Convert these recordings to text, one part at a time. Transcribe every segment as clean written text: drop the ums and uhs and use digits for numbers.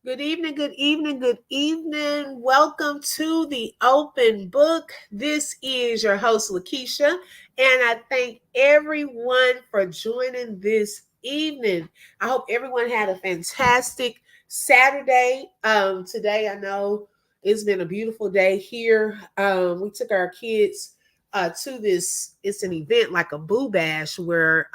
Good evening, good evening, good evening. Welcome to the open book. This is your host, Lakeisha, and I thank everyone for joining this evening. I hope everyone had a fantastic Saturday. Today, I know it's been a beautiful day here. We took our kids to this, it's an event like a boo bash where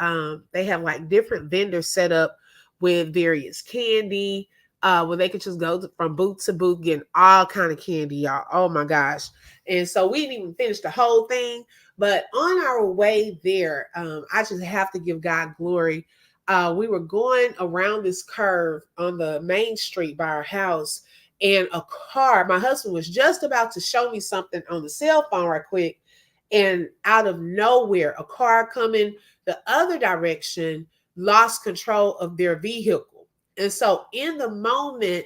they have like different vendors set up with various candy where they could just go from booth to booth getting all kind of candy, y'all. Oh my gosh. And so we didn't even finish the whole thing. But on our way there, I just have to give God glory. We were going around this curve on the main street by our house, and a car, my husband was just about to show me something on the cell phone right quick. And out of nowhere, a car coming the other direction lost control of their vehicle. And so in the moment,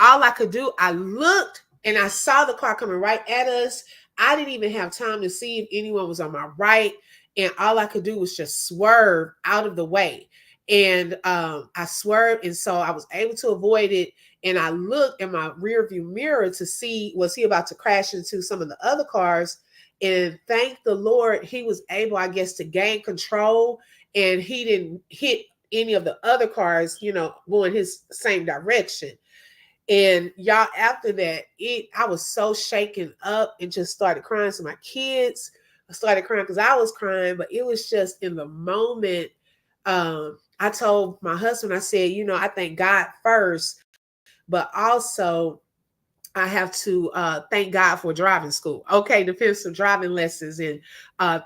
all I could do, I looked and I saw the car coming right at us. I didn't even have time to see if anyone was on my right. And all I could do was just swerve out of the way. And I swerved. And so I was able to avoid it. And I looked in my rear view mirror to see, was he about to crash into some of the other cars? And thank the Lord, he was able, I guess, to gain control and he didn't hit any of the other cars, going his same direction. And y'all, after that, I was so shaken up and just started crying. So my kids started crying because I was crying, but it was just in the moment. I told my husband, I said, I thank God first, but also I have to thank God for driving school. Okay, defensive driving lessons and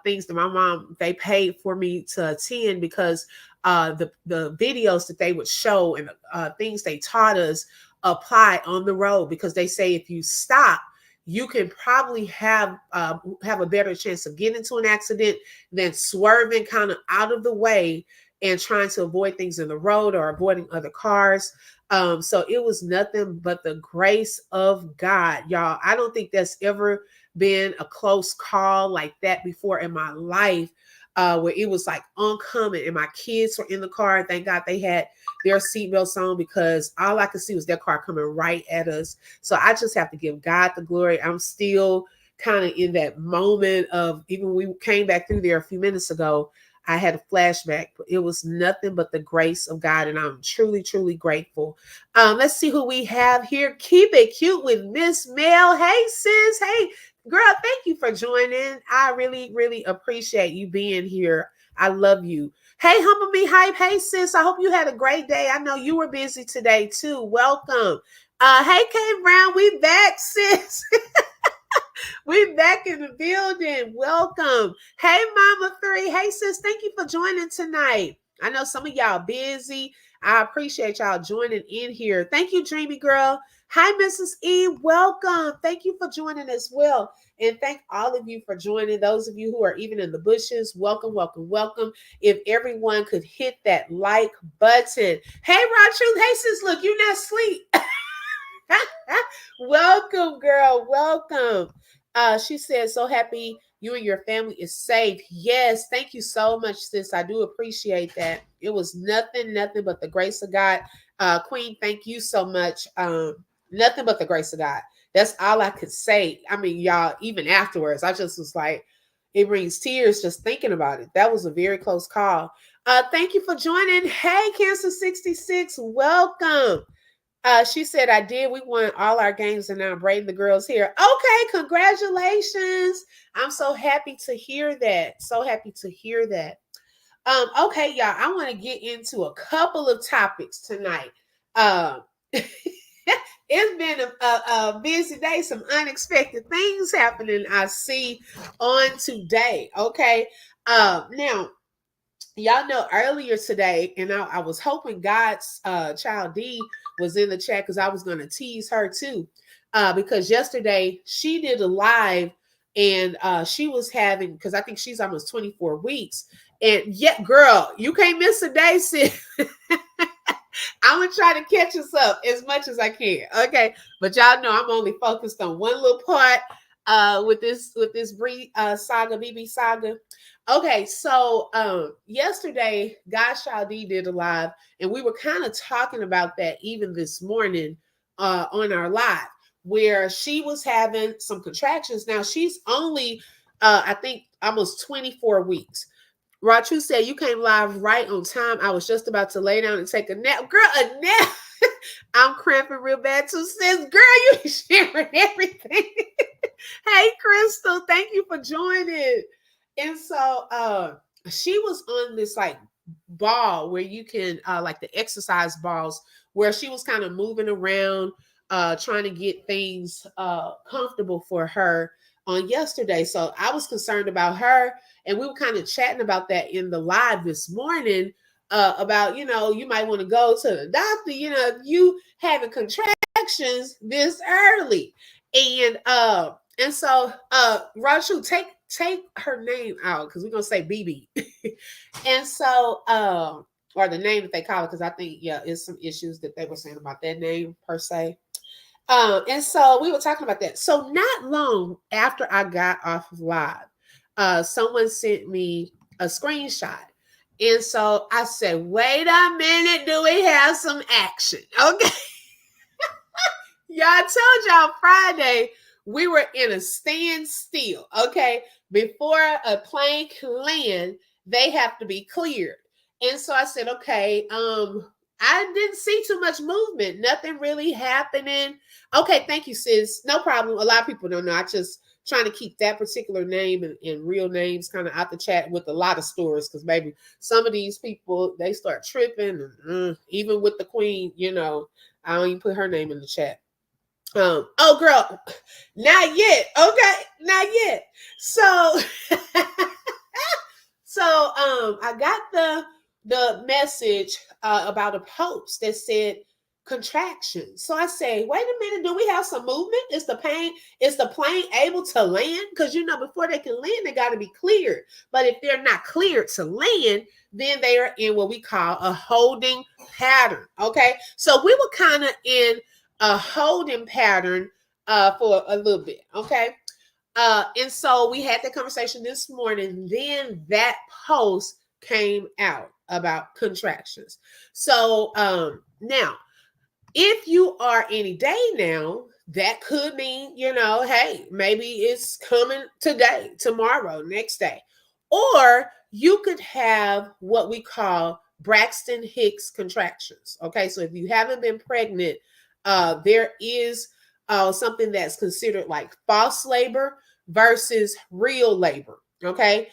things that my mom they paid for me to attend because the videos that they would show and things they taught us apply on the road because they say if you stop, you can probably have a better chance of getting into an accident than swerving kind of out of the way and trying to avoid things in the road or avoiding other cars. So it was nothing but the grace of God, y'all. I don't think there's ever been a close call like that before in my life, where it was like oncoming and my kids were in the car. Thank God they had their seatbelts on because all I could see was their car coming right at us. So I just have to give God the glory. I'm still kind of in that moment of even when we came back through there a few minutes ago. I had a flashback. It was nothing but the grace of God, and I'm truly, truly grateful. Let's see who we have here. Keep it cute with Miss Mel. Hey, sis. Hey, girl. Thank you for joining. I really, really appreciate you being here. I love you. Hey, Humble Me Hype. Hey, sis. I hope you had a great day. I know you were busy today too. Welcome. Hey, Kay Brown. We back, sis. We back in the building. Welcome. Hey, Mama Three. Hey, sis. Thank you for joining tonight. I know some of y'all busy. I appreciate y'all joining in here. Thank you, Dreamy Girl. Hi, Mrs. E. Welcome. Thank you for joining as well. And thank all of you for joining. Those of you who are even in the bushes, welcome, welcome, welcome. If everyone could hit that like button. Hey, Rod Hey, sis, look, you're not asleep. Welcome, girl. Welcome. She said, so happy you and your family is safe. Yes, thank you so much, sis. I do appreciate that. It was nothing but the grace of God. Queen, thank you so much. Nothing but the grace of God. That's all I could say. I mean, y'all, even afterwards, I just was like, it brings tears just thinking about it. That was a very close call. Thank you for joining. Hey, Cancer 66, welcome. She said, I did. We won all our games and now I'm braiding the girls here. Okay, congratulations. I'm so happy to hear that. So happy to hear that. Okay, y'all, I want to get into a couple of topics tonight. It's been a busy day, some unexpected things happening I see on today. Okay. Now y'all know earlier today, and I was hoping God's child D was in the chat because I was going to tease her too. Because yesterday she did a live and she was having, because I think she's almost 24 weeks. And yet, girl, you can't miss a day, sis. I'm gonna try to catch us up as much as I can. Okay. But y'all know I'm only focused on one little part with this Bree saga, BB saga. Okay, so yesterday, God's Child D did a live, and we were kind of talking about that even this morning on our live where she was having some contractions. Now she's only I think almost 24 weeks. Rachu said you came live right on time. I was just about to lay down and take a nap. Girl, a nap. I'm cramping real bad too, sis. Girl, you sharing everything. Hey, Crystal, thank you for joining. And so she was on this like ball where you can like the exercise balls where she was kind of moving around trying to get things comfortable for her on yesterday. So I was concerned about her, and we were kind of chatting about that in the live this morning about, you know, you might want to go to the doctor, you know, if you having contractions this early. And so Rashu, take her name out because we're gonna say BB. And so or the name that they call it, because I think it's some issues that they were saying about that name per se. And so we were talking about that. So not long after I got off of live, someone sent me a screenshot. And so I said, wait a minute, do we have some action? Okay. Yeah, I told y'all Friday we were in a standstill. Okay. Before a plane can land, they have to be cleared. And so I said, okay, I didn't see too much movement, nothing really happening. Okay, thank you, sis. No problem. A lot of people don't know. I just trying to keep that particular name and real names kind of out the chat with a lot of stories, because maybe some of these people they start tripping, and even with the queen, you know, I don't even put her name in the chat. Oh girl, not yet. Okay, not yet. So I got the message about a post that said contraction. So I say, wait a minute, do we have some movement? Is the plane able to land? Because you know, before they can land, they got to be cleared. But if they're not cleared to land, then they are in what we call a holding pattern. Okay, so we were kind of in a holding pattern for a little bit. Okay. And so we had that conversation this morning. Then that post came out about contractions. So now, if you are any day now, that could mean, you know, hey, maybe it's coming today, tomorrow, next day. Or you could have what we call Braxton Hicks contractions. Okay, so if you haven't been pregnant, there is something that's considered like false labor versus real labor. Okay.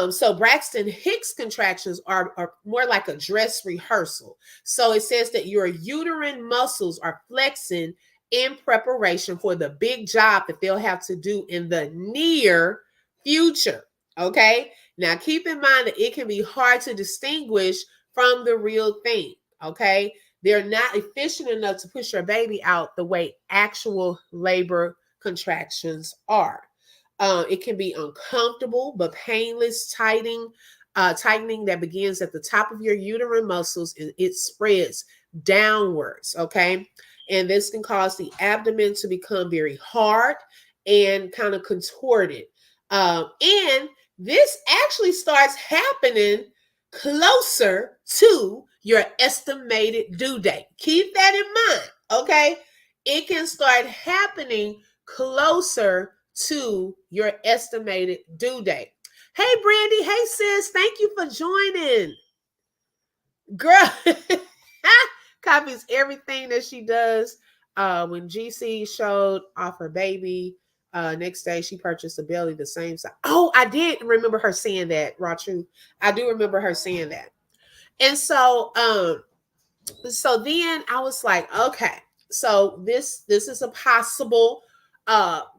So Braxton Hicks contractions are more like a dress rehearsal. So it says that your uterine muscles are flexing in preparation for the big job that they'll have to do in the near future. Okay. Now keep in mind that it can be hard to distinguish from the real thing. Okay. They're not efficient enough to push your baby out the way actual labor contractions are. It can be uncomfortable but painless tightening that begins at the top of your uterine muscles and it spreads downwards. Okay, and this can cause the abdomen to become very hard and kind of contorted. And this actually starts happening closer to your estimated due date. Keep that in mind. Okay, it can start happening closer to your estimated due date. Hey, Brandy. Hey, sis. Thank you for joining. Girl, copies everything that she does. When GC showed off her baby, next day she purchased a belly the same size. Oh, I did remember her saying that, Rachu. I do remember her saying that. And so then I was like, okay, so this is a possible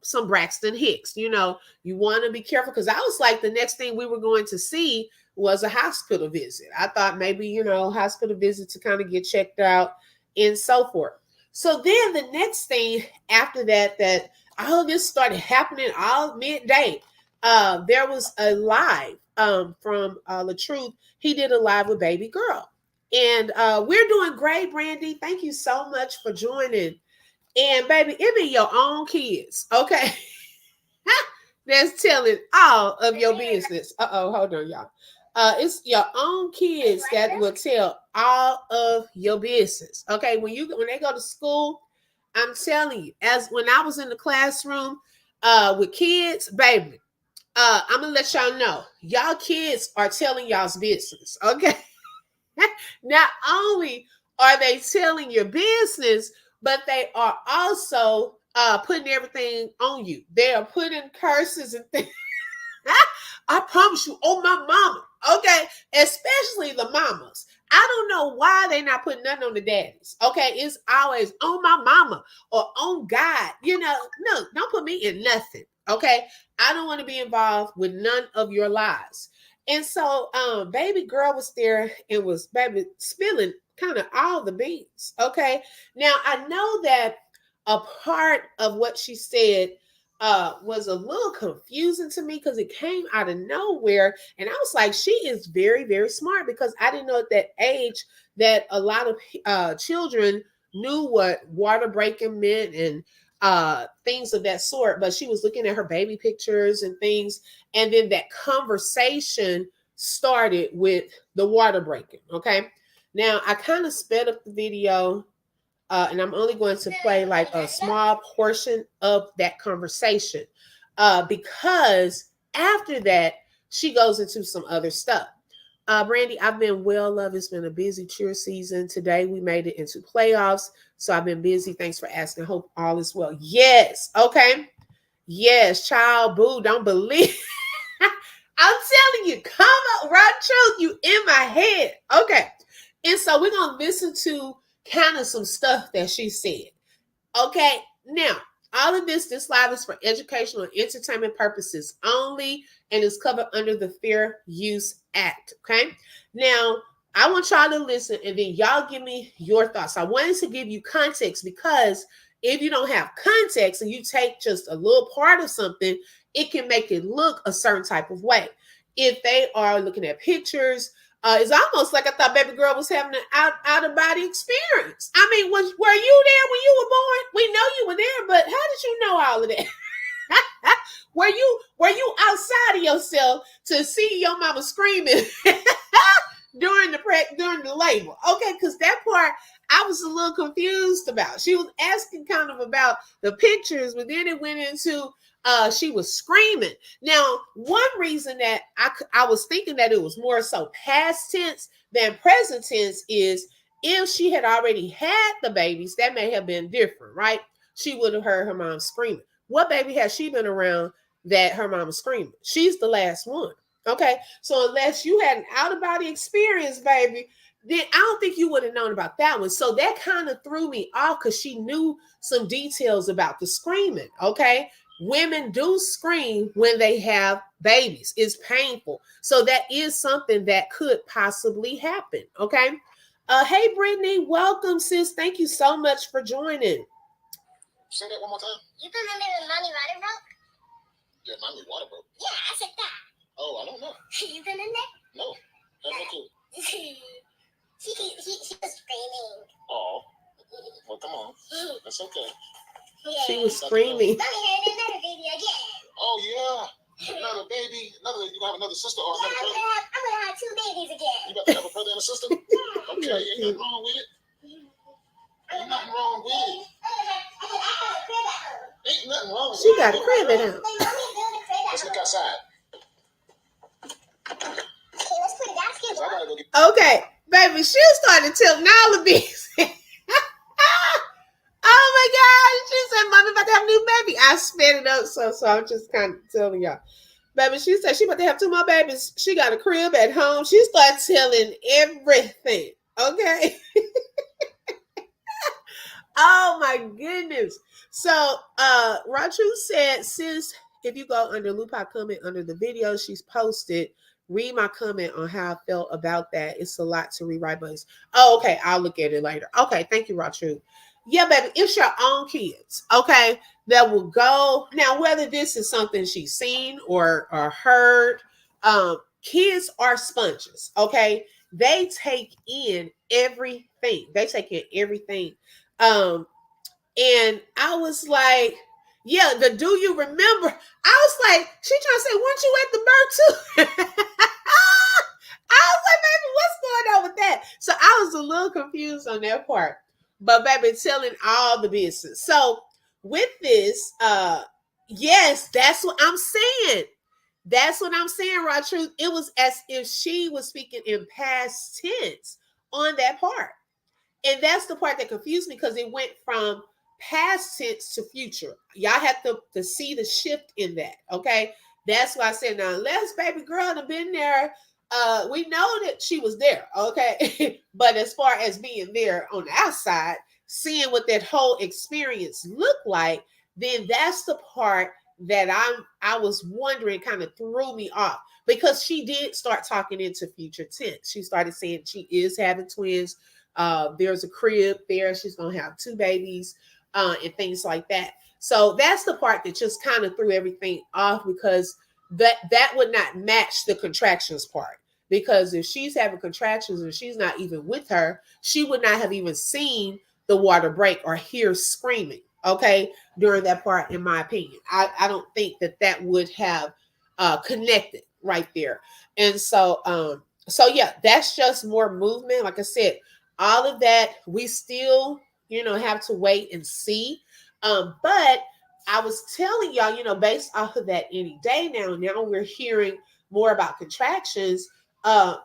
some Braxton Hicks. You know, you want to be careful, because I was like, the next thing we were going to see was a hospital visit. I thought maybe, you know, hospital visit to kind of get checked out and so forth. So then the next thing after that all of this started happening all midday. There was a live from LaTruth. He did a live with baby girl. And we're doing great, Brandy. Thank you so much for joining. And baby, it be your own kids, okay? That's telling all of your business. Hold on, y'all. It's your own kids that will tell all of your business. Okay, when they go to school, I'm telling you, as when I was in the classroom with kids, baby, I'm gonna let y'all know, y'all kids are telling y'all's business, okay? Not only are they telling your business, but they are also putting everything on you. They are putting curses and things. I promise you, oh my mama. Okay, especially the mamas. I don't know why they not putting nothing on the daddies. Okay, it's always on my mama or on God. You know, no, don't put me in nothing. Okay, I don't want to be involved with none of your lies. And so, baby girl was there and was baby spilling kind of all the beans. Okay, now I know that a part of what she said was a little confusing to me because it came out of nowhere. And I was like, she is very, very smart because I didn't know at that age that a lot of children knew what water breaking meant and things of that sort. But she was looking at her baby pictures and things. And then that conversation started with the water breaking. Okay. Now, I kind of sped up the video and I'm only going to play like a small portion of that conversation because after that, she goes into some other stuff. Brandy, I've been well, love. It's been a busy cheer season. Today, we made it into playoffs. So I've been busy. Thanks for asking. Hope all is well. Yes. Okay. Yes, child. Boo. Don't believe. I'm telling you, come on, right truth, you in my head. Okay. And so we're going to listen to kind of some stuff that she said. Okay. Now, all of this live is for educational and entertainment purposes only and is covered under the Fair Use Act. Okay. Now, I want y'all to listen and then y'all give me your thoughts. I wanted to give you context because if you don't have context and you take just a little part of something, it can make it look a certain type of way. If they are looking at pictures, it's almost like I thought baby girl was having an out of body experience. I mean, were you there when you were born? We know you were there, but how did you know all of that? were you outside of yourself to see your mama screaming during the labor? Okay, because that part I was a little confused about. She was asking kind of about the pictures, but then it went into she was screaming. Now, one reason that I was thinking that it was more so past tense than present tense is if she had already had the babies, that may have been different, right? She would have heard her mom screaming. What baby has she been around that her mom was screaming? She's the last one. Okay, so unless you had an out of body experience, baby, then I don't think you would have known about that one. So that kind of threw me off because she knew some details about the screaming. Okay, women do scream when they have babies. It's painful. So that is something that could possibly happen. Okay. Hey, Brittany, welcome, sis. Thank you so much for joining. Say that one more time. You remember when Mommy water broke? Yeah, Mommy water broke. Yeah, I said that. Oh, I don't know. You remember? No. I don't know. She was screaming. Oh. Well, come on. That's okay. Yeah. She was screaming. Mommy had another baby again. Oh, yeah. Another baby. You have another sister or another brother? I'm going to have two babies again. You got to have a brother and a sister? Yeah. Okay, ain't nothing wrong with it. Ain't nothing wrong with it. Ain't nothing wrong with it. She got a crib at home. Let's look outside. Okay, baby, she started telling all the bees. Oh my God. She said, Mommy about to have a new baby. I sped it up, so I'm just kind of telling y'all. Baby, she said she about to have two more babies. She got a crib at home. She started telling everything. Okay. Oh my goodness. So Raju said, sis, if you go under Lupa comment under the video she's posted, read my comment on how I felt about that. It's a lot to rewrite, but okay, I'll look at it later. Okay, thank you, Raju. Yeah, baby, it's your own kids, okay, that will go. Now, whether this is something she's seen or heard, kids are sponges, okay? They take in everything. And I was like, yeah, the do you remember? I was like, she trying to say, weren't you at the birth too? I was like, baby, what's going on with that? So I was a little confused on that part. But baby, telling all the business. So with this, yes, that's what I'm saying. That's what I'm saying, Raw Truth. It was as if she was speaking in past tense on that part. And that's the part that confused me because it went from past tense to future. Y'all have to see the shift in that. Okay. That's why I said now, unless baby girl have been there, we know that she was there. Okay. But as far as being there on the outside, seeing what that whole experience looked like, then that's the part that I was wondering, kind of threw me off because she did start talking into future tense. She started saying she is having twins. There's a crib there. She's gonna have two babies, and things like that. So that's the part that just kind of threw everything off because that would not match the contractions part. Because if she's having contractions and she's not even with her, she would not have even seen the water break or hear screaming. Okay, during that part, in my opinion, I don't think that would have connected right there. And so yeah, that's just more movement. Like I said, all of that we still have to wait and see. But I was telling y'all, based off of that any day now we're hearing more about contractions. uh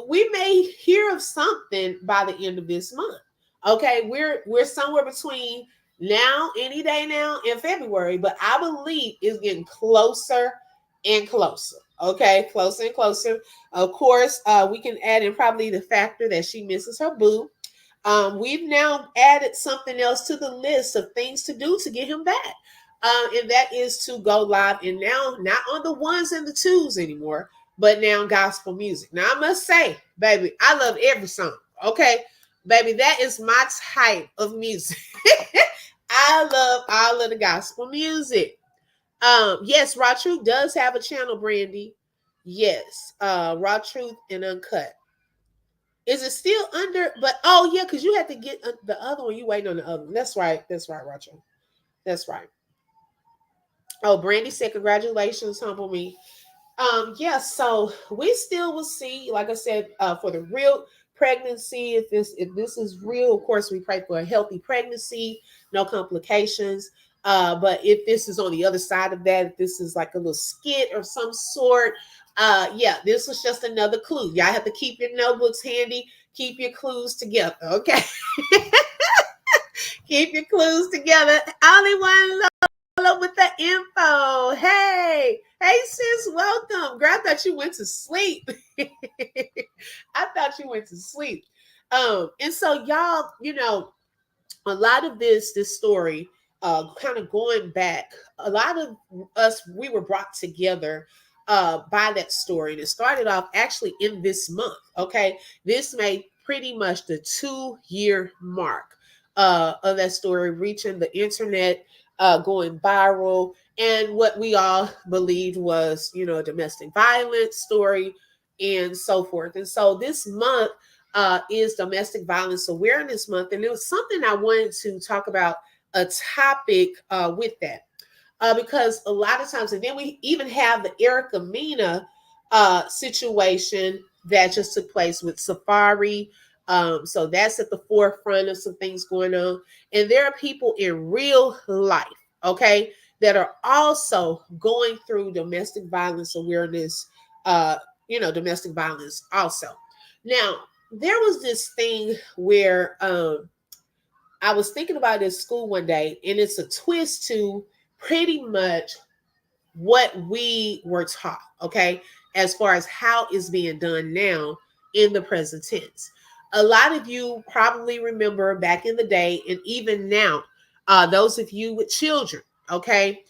we may hear of something by the end of this month. Okay, we're somewhere between now, any day now, in February, but I believe it's getting closer and closer. Okay, closer and closer. Of course, we can add in probably the factor that she misses her boo. We've now added something else to the list of things to do to get him back. And that is to go live, and now not on the ones and the twos anymore, but now gospel music. Now I must say, baby, I love every song. Okay, baby, that is my type of music. I love all of the gospel music. Yes, Raw Truth does have a channel, Brandy. Yes, Raw Truth and Uncut. Is it still under? But oh yeah, because you had to get the other one. You waiting on the other one. That's right. That's right, Roger. That's right. Oh, Brandy said, "Congratulations, humble me." Yeah, so we still will see, like I said, for the real pregnancy, if this is real, of course we pray for a healthy pregnancy, no complications. But if this is on the other side of that, if this is like a little skit or some sort, yeah, this was just another clue. Y'all have to keep your notebooks handy, keep your clues together, okay? Keep your clues together. Only one with the info. Hey, sis, welcome. Girl, I thought you went to sleep. I thought you went to sleep. And so y'all, a lot of this story, kind of going back, a lot of us, we were brought together by that story. And it started off actually in this month. Okay. This made pretty much the 2-year mark of that story reaching the internet, going viral, and what we all believed was, a domestic violence story and so forth. And so this month is Domestic Violence Awareness Month. And it was something I wanted to talk about, a topic with that. Because a lot of times, and then we even have the Erica Mena situation that just took place with Safari. So that's at the forefront of some things going on. And there are people in real life, okay, that are also going through domestic violence awareness, domestic violence also. Now, there was this thing where I was thinking about it at school one day, and it's a twist to pretty much what we were taught, okay, as far as how it's being done now in the present tense. A lot of you probably remember back in the day, and even now, those of you with children, okay,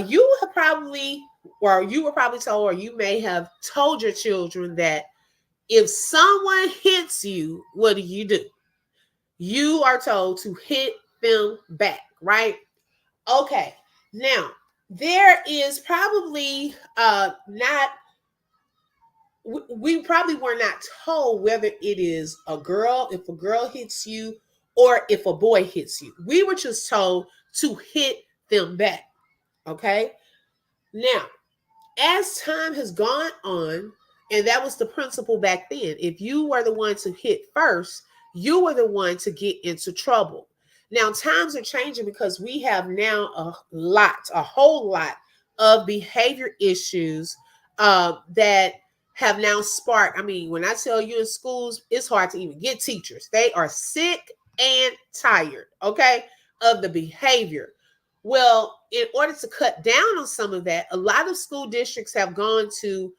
you have probably, or you were probably told, or you may have told your children that if someone hits you, what do? You are told to hit them back, right? Okay. Now, there is probably not, we probably were not told whether it is a girl, if a girl hits you, or if a boy hits you. We were just told to hit them back. Okay. Now, as time has gone on, and that was the principle back then, if you were the one to hit first, you were the one to get into trouble. Now, times are changing because we have now a whole lot of behavior issues that have now sparked. I mean, when I tell you in schools, it's hard to even get teachers. They are sick and tired, okay, of the behavior. Well, in order to cut down on some of that, a lot of school districts have gone to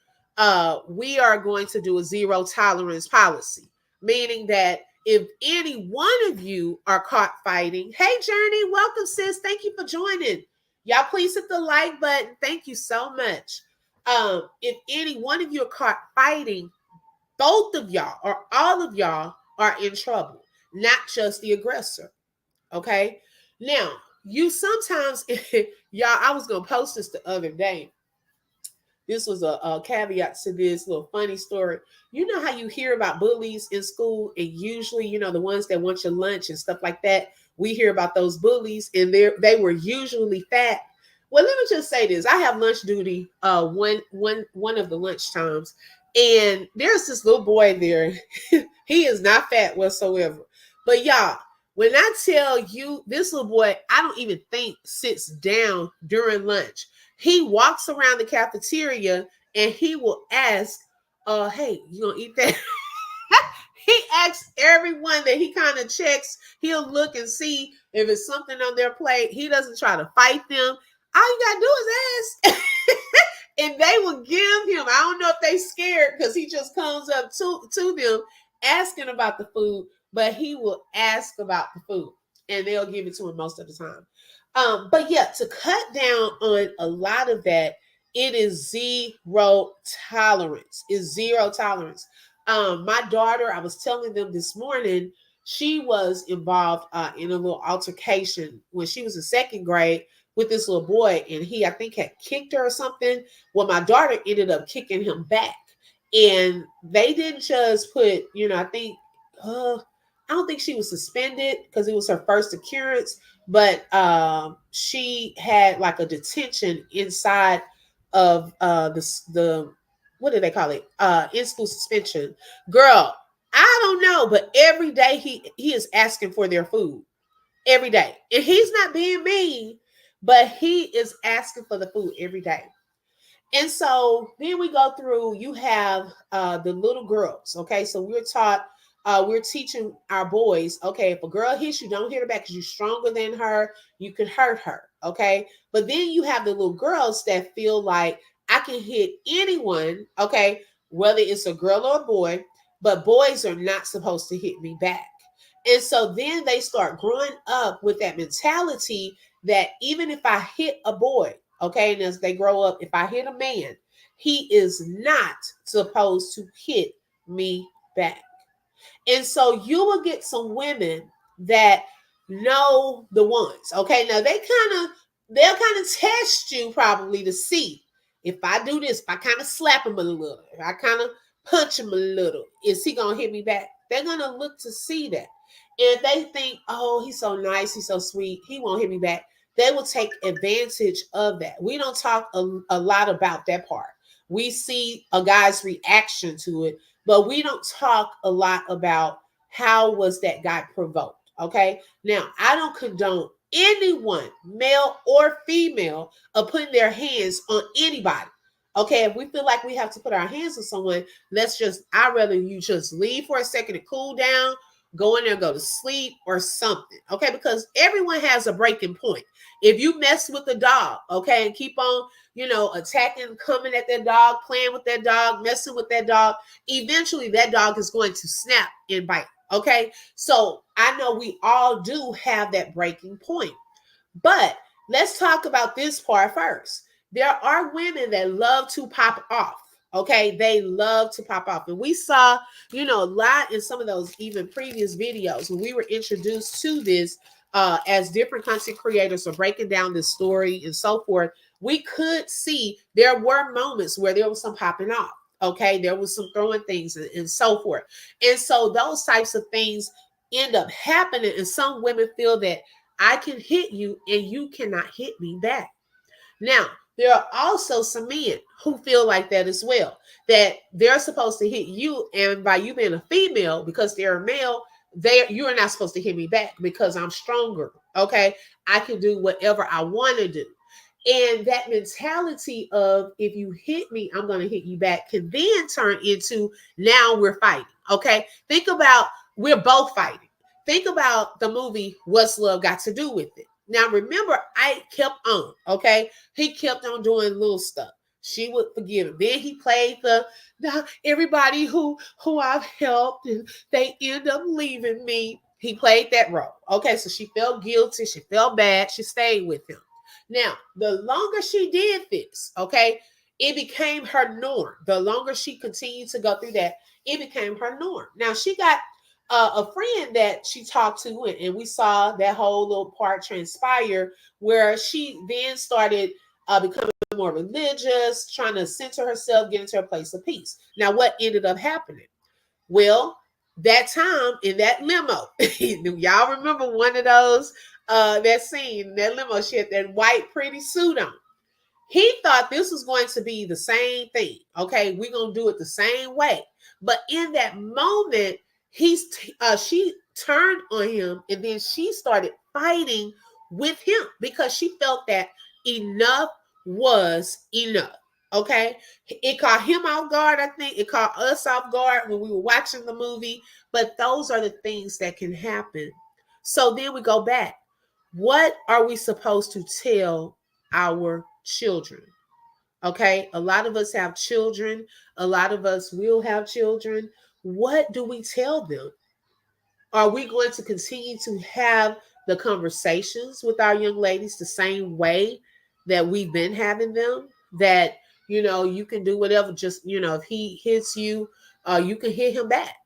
we are going to do a zero tolerance policy, meaning that if any one of you are caught fighting, hey Journey, welcome sis, thank you for joining. Y'all please hit the like button. Thank you so much. If any one of you are caught fighting, both of y'all or all of y'all are in trouble, not just the aggressor. Okay. Now, you sometimes, y'all, I was going to post this the other day. This was a caveat to this little funny story. You know how you hear about bullies in school, and usually, the ones that want your lunch and stuff like that. We hear about those bullies, and they were usually fat. Well, let me just say this: I have lunch duty one of the lunch times, and there's this little boy there. He is not fat whatsoever, but y'all, when I tell you this little boy, I don't even think sits down during lunch. He walks around the cafeteria and he will ask, hey, you gonna eat that? He asks everyone that he kind of checks. He'll look and see if it's something on their plate. He doesn't try to fight them. All you gotta do is ask. And they will give him, I don't know if they scared because he just comes up to them asking about the food, but he will ask about the food and they'll give it to him most of the time. But yeah, to cut down on a lot of that, it is zero tolerance. Is zero tolerance. My daughter, I was telling them this morning, she was involved in a little altercation when she was in second grade with this little boy, and he, I think, had kicked her or something. Well, my daughter ended up kicking him back, and they didn't just put, I think, I don't think she was suspended because it was her first occurrence, but she had like a detention inside of the what do they call it? In school suspension. Girl, I don't know, but every day he is asking for their food every day, and he's not being mean, but he is asking for the food every day. And so then we go through, you have the little girls. Okay. So we're teaching our boys, okay, if a girl hits you, don't hit her back because you're stronger than her. You can hurt her. Okay. But then you have the little girls that feel like I can hit anyone. Okay. Whether it's a girl or a boy, but boys are not supposed to hit me back. And so then they start growing up with that mentality that even if I hit a boy, okay, and as they grow up, if I hit a man, he is not supposed to hit me back. And so you will get some women that know the ones. Okay, now they'll kind of test you probably to see if I do this, if I kind of slap him a little, if I kind of punch him a little, is he gonna hit me back? They're gonna look to see that. And if they think, oh, he's so nice, he's so sweet, he won't hit me back, they will take advantage of that. We don't talk a lot about that part. We see a guy's reaction to it, but we don't talk a lot about how was that guy provoked. Okay. Now, I don't condone anyone, male or female, of putting their hands on anybody. Okay, if we feel like we have to put our hands on someone, I'd rather you just leave for a second to cool down, go in there, go to sleep or something. Okay, because everyone has a breaking point. If you mess with the dog, okay, and keep on, attacking, coming at that dog, playing with that dog, messing with that dog, eventually that dog is going to snap and bite. Okay, so I know we all do have that breaking point, but let's talk about this part first. There are women that love to pop off. Okay, they love to pop off. And we saw, a lot in some of those even previous videos when we were introduced to this as different content creators are breaking down this story and so forth. We could see there were moments where there was some popping off. Okay, there was some throwing things and so forth. And so those types of things end up happening. And some women feel that I can hit you and you cannot hit me back. Now, there are also some men who feel like that as well, that they're supposed to hit you, and by you being a female, because they're a male, You are not supposed to hit me back because I'm stronger. Okay, I can do whatever I want to do. And that mentality of if you hit me, I'm going to hit you back can then turn into now we're fighting. Okay, think about we're both fighting. Think about the movie What's Love Got to Do with It. Now remember, I kept on. Okay, he kept on doing little stuff. She would forgive him. Then he played the everybody who I've helped and they end up leaving me. He played that role. Okay, so she felt guilty. She felt bad. She stayed with him. Now, the longer she did this, okay, it became her norm. The longer she continued to go through that, it became her norm. Now, she got a friend that she talked to, and we saw that whole little part transpire where she then started becoming more religious, trying to center herself, get into a place of peace. Now, what ended up happening? Well, that time in that limo, y'all remember one of those, that scene, that limo, she had that white pretty suit on. He thought this was going to be the same thing. Okay, we're gonna do it the same way. But in that moment, she turned on him, and then she started fighting with him because she felt that enough was enough. Okay, it caught him off guard. I think it caught us off guard when we were watching the movie. But those are the things that can happen. So then we go back. What are we supposed to tell our children? Okay, a lot of us have children, a lot of us will have children. What do we tell them? Are we going to continue to have the conversations with our young ladies the same way that we've been having them? That, you can do whatever, just, if he hits you, you can hit him back.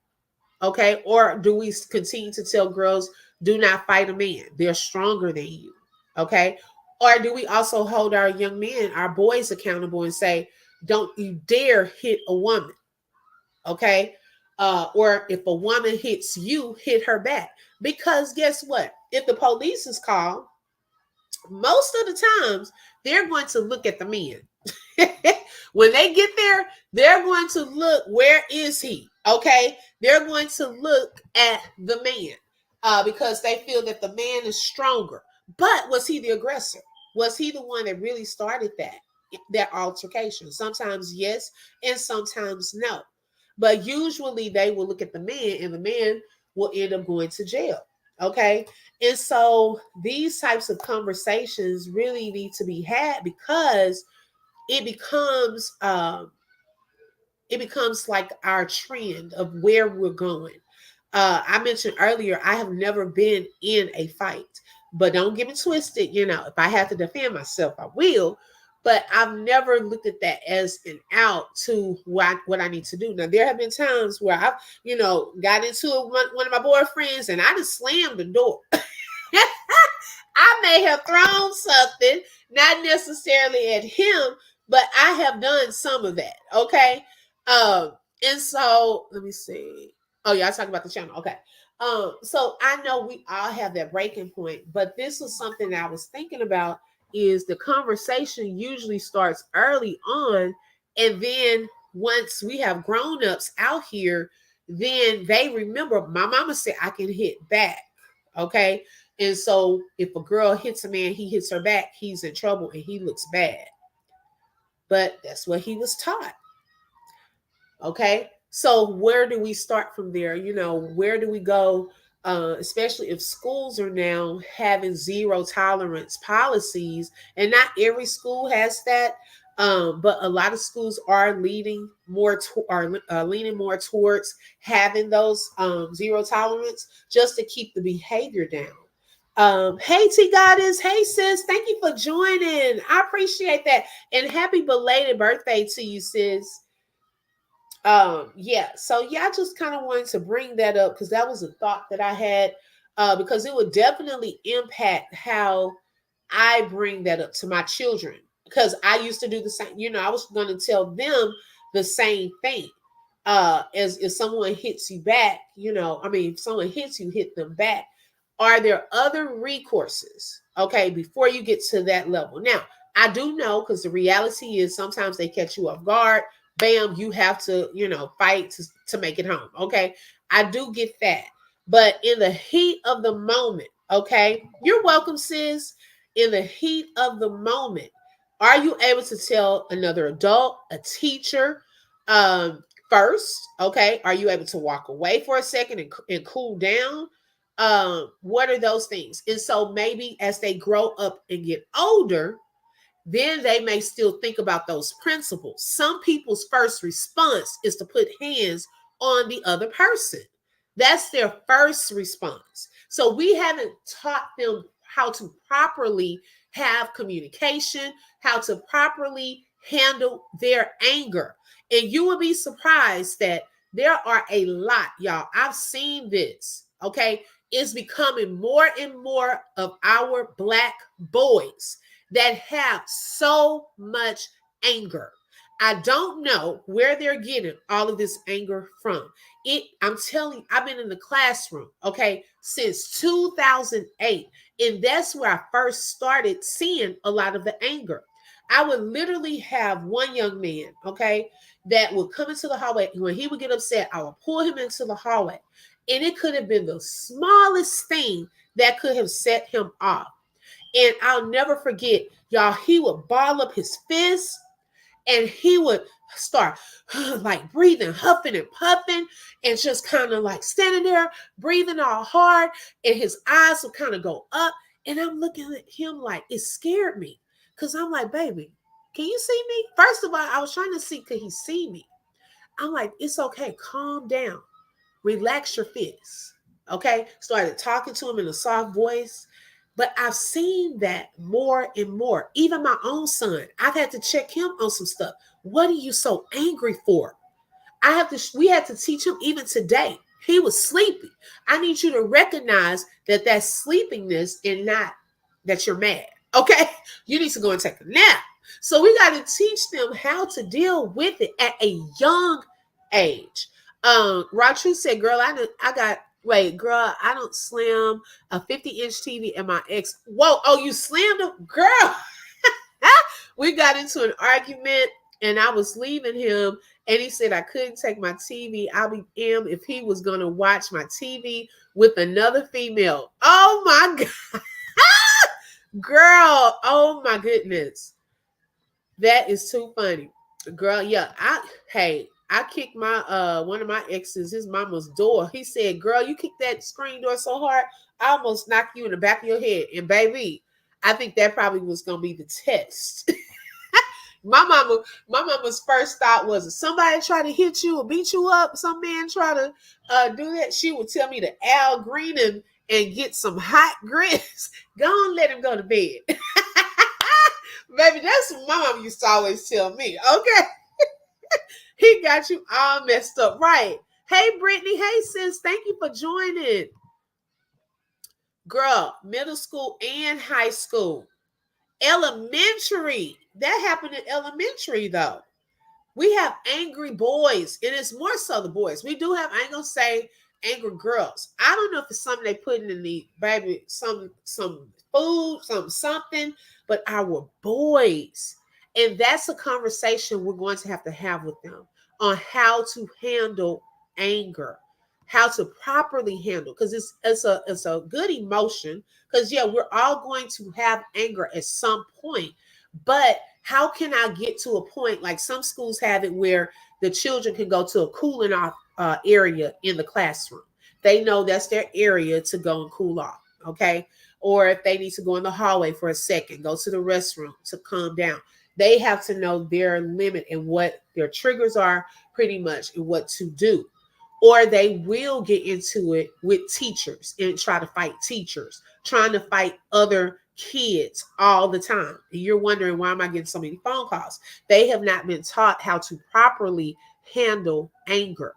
Okay, or do we continue to tell girls, do not fight a man, they're stronger than you? Okay, or do we also hold our young men, our boys, accountable and say, don't you dare hit a woman? Okay, or if a woman hits you, hit her back. Because guess what, if the police is called, most of the times they're going to look at the men. When they get there, they're going to look, where is he? Okay, they're going to look at the man, because they feel that the man is stronger. But was he the aggressor? Was he the one that really started that altercation? Sometimes yes, and sometimes no. But usually they will look at the man, and the man will end up going to jail. Okay, and so these types of conversations really need to be had, because it becomes it becomes like our trend of where we're going. I mentioned earlier, I have never been in a fight, but don't get me twisted. If I have to defend myself, I will. But I've never looked at that as an out to what I need to do. Now, there have been times where I've, got into one of my boyfriends, and I just slammed the door. I may have thrown something, not necessarily at him, but I have done some of that. Okay. Um, and so let me see. Oh, yeah, I talking about the channel. Okay. So I know we all have that breaking point, but this was something that I was thinking about, is the conversation usually starts early on, and then once we have grown-ups out here, then they remember my mama said I can hit back. Okay. And so if a girl hits a man, he hits her back, he's in trouble and he looks bad. But that's what he was taught. Okay. So where do we start from there? Where do we go? Especially if schools are now having zero tolerance policies, and not every school has that. But a lot of schools are leaning more towards having those zero tolerance, just to keep the behavior down. Hey T Goddess, hey sis, thank you for joining. I appreciate that, and happy belated birthday to you, sis. Yeah, so yeah, I just kind of wanted to bring that up because that was a thought that I had, because it would definitely impact how I bring that up to my children, because I used to do the same. I was going to tell them the same thing. As if someone hits you back, if someone hits you, hit them back. Are there other recourses? Okay, before you get to that level. Now, I do know, because the reality is sometimes they catch you off guard. Bam, you have to, fight to make it home. Okay, I do get that. But in the heat of the moment, okay, you're welcome, sis. In the heat of the moment, are you able to tell another adult, a teacher, first? Okay, are you able to walk away for a second and cool down? What are those things? And so maybe as they grow up and get older, then they may still think about those principles. Some people's first response is to put hands on the other person. That's their first response. So we haven't taught them how to properly have communication, how to properly handle their anger. And you will be surprised that there are a lot, y'all. I've seen this, okay? It's becoming more and more of our Black boys that have so much anger. I don't know where they're getting all of this anger from. I'm telling you, I've been in the classroom, okay, since 2008. And that's where I first started seeing a lot of the anger. I would literally have one young man, okay, that would come into the hallway. And when he would get upset, I would pull him into the hallway. And it could have been the smallest thing that could have set him off. And I'll never forget, y'all, he would ball up his fists and he would start like breathing, huffing and puffing, and just kind of like standing there, breathing all hard. And his eyes would kind of go up. And I'm looking at him like it scared me. Because I'm like, baby, can you see me? First of all, I was trying to see, could he see me? I'm like, it's okay, calm down, relax your fists. Okay. Started talking to him in a soft voice. But I've seen that more and more. Even my own son, I've had to check him on some stuff. What are you so angry for? We had to teach him even today. He was sleepy. I need you to recognize that that's sleepiness and not that you're mad. Okay. You need to go and take a nap. So we got to teach them how to deal with it at a young age. Ratu said, girl, I don't slam a 50-inch TV in my ex. Whoa, oh, you slammed him? Girl. We got into an argument and I was leaving him and he said I couldn't take my TV. I'll be damned if he was going to watch my TV with another female. Oh my God. Girl, oh my goodness. That is too funny. Girl, yeah, I kicked my one of my exes, his mama's door. He said, girl, you kicked that screen door so hard, I almost knocked you in the back of your head. And baby, I think that probably was gonna be the test. My mama's first thought was if somebody try to hit you or beat you up, some man try to do that, she would tell me to Al Green and get some hot grits. Go and let him go to bed. Baby, that's what my mom used to always tell me. Okay. He got you all messed up. Right. Hey, Brittany. Hey, sis. Thank you for joining. Girl, middle school and high school. Elementary. That happened in elementary, though. We have angry boys, and it's more so the boys. We do have, I ain't gonna say angry girls. I don't know if it's something they put in the baby, some food, something, but our boys. And that's a conversation we're going to have with them on how to handle anger, how to properly handle, because it's a good emotion. Because yeah, we're all going to have anger at some point, but how can I get to a point like some schools have it where the children can go to a cooling off area in the classroom? They know that's their area to go and cool off. Okay. Or if they need to go in the hallway for a second, go to the restroom to calm down. They have to know their limit and what their triggers are pretty much and what to do. Or they will get into it with teachers and try to fight teachers, trying to fight other kids all the time. And you're wondering, why am I getting so many phone calls? They have not been taught how to properly handle anger.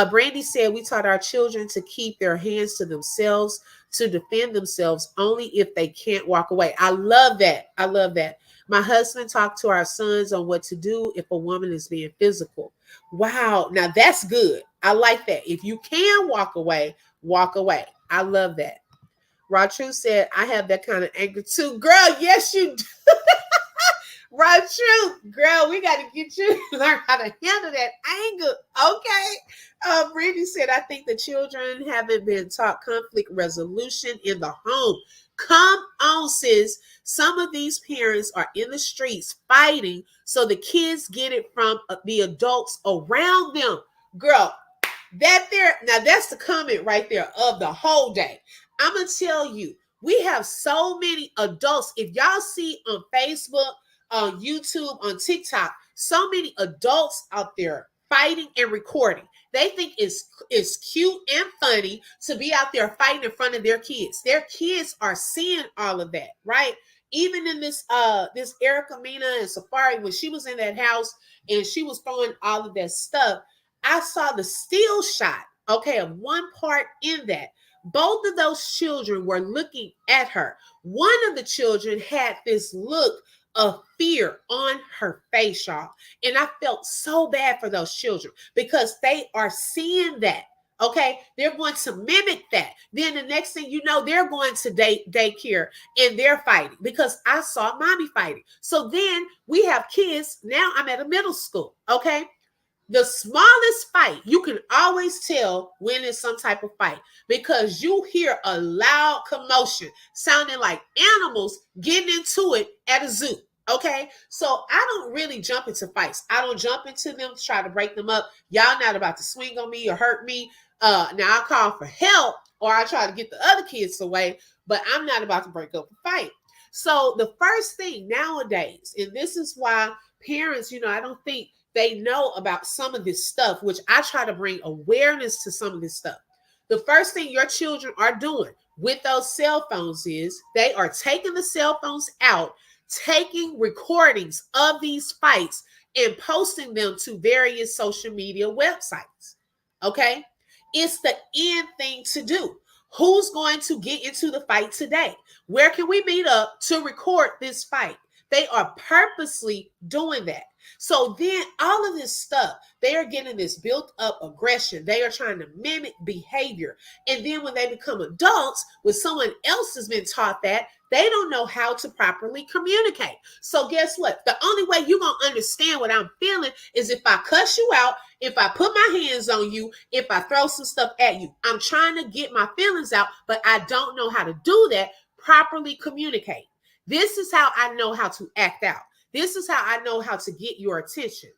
Brandy said we taught our children to keep their hands to themselves, to defend themselves only if they can't walk away. I love that. I love that. My husband talked to our sons on what to do if a woman is being physical. Wow. Now that's good. I like that. If you can walk away, walk away. I love that. Ratu said, I have that kind of anger too. Girl, yes, you do. Right, truth, girl. We got to get you to learn how to handle that anger. Okay. Brandy said, I think the children haven't been taught conflict resolution in the home. Come on, sis. Some of these parents are in the streets fighting so the kids get it from the adults around them. Girl, that there, now that's the comment right there of the whole day. I'm gonna tell you, we have so many adults. If y'all see on Facebook, on YouTube, on TikTok, so many adults out there fighting and recording. They think it's cute and funny to be out there fighting in front of their kids. Their kids are seeing all of that, right? Even in this Erica Mina and Safari, when she was in that house and she was throwing all of that stuff, I saw the still shot, okay, of one part in that. Both of those children were looking at her. One of the children had this look of fear on her face, y'all. And I felt so bad for those children because they are seeing that. Okay, they're going to mimic that. Then the next thing you know, they're going to daycare and they're fighting because I saw mommy fighting. So then we have kids. Now I'm at a middle school. Okay, the smallest fight, you can always tell when it's some type of fight because you hear a loud commotion sounding like animals getting into it at a zoo. Okay, so I don't really jump into fights. I don't jump into them to try to break them up. Y'all not about to swing on me or hurt me. Now I call for help or I try to get the other kids away, but I'm not about to break up a fight. So the first thing nowadays, and this is why parents, I don't think they know about some of this stuff, which I try to bring awareness to some of this stuff. The first thing your children are doing with those cell phones is they are taking the cell phones out, taking recordings of these fights and posting them to various social media websites. Okay? It's the end thing to do. Who's going to get into the fight today? Where can we meet up to record this fight? They are purposely doing that. So then all of this stuff, they are getting this built up aggression. They are trying to mimic behavior. And then when they become adults, when someone else has been taught that, they don't know how to properly communicate. So guess what? The only way you're going to understand what I'm feeling is if I cuss you out, if I put my hands on you, if I throw some stuff at you. I'm trying to get my feelings out, but I don't know how to do that. Properly communicate. This is how I know how to act out. This is how I know how to get your attention.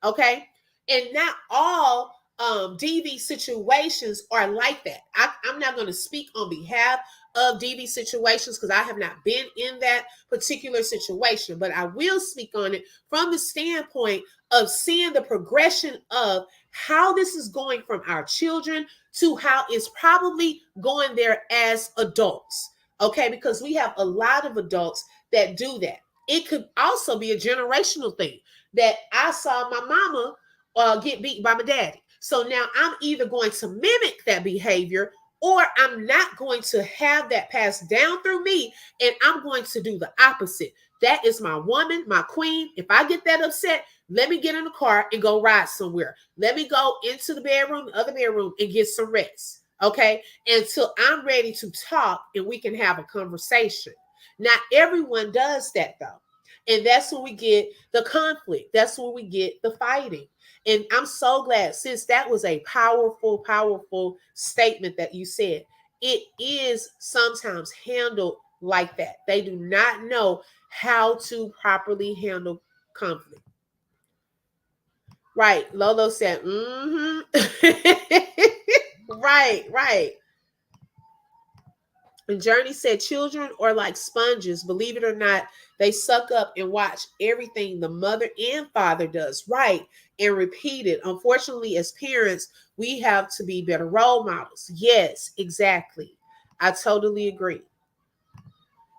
Okay. And not all DV situations are like that. I'm not going to speak on behalf of DV situations because I have not been in that particular situation, but I will speak on it from the standpoint of seeing the progression of how this is going from our children to how it's probably going there as adults. Okay, because we have a lot of adults that do that. It could also be a generational thing that I saw my mama get beat by my daddy. So now I'm either going to mimic that behavior or I'm not going to have that passed down through me and I'm going to do the opposite. That is my woman, my queen. If I get that upset, let me get in the car and go ride somewhere. Let me go into the bedroom, the other bedroom, and get some rest. Okay, until I'm ready to talk and we can have a conversation. Not everyone does that though. And that's when we get the conflict. That's when we get the fighting. And I'm so glad, since that was a powerful, powerful statement that you said. It is sometimes handled like that. They do not know how to properly handle conflict. Right. Lolo said, mm-hmm. Right. And Journey said, children are like sponges. Believe it or not, they suck up and watch everything the mother and father does, right? And repeat it. Unfortunately, as parents, we have to be better role models. Yes, exactly. I totally agree.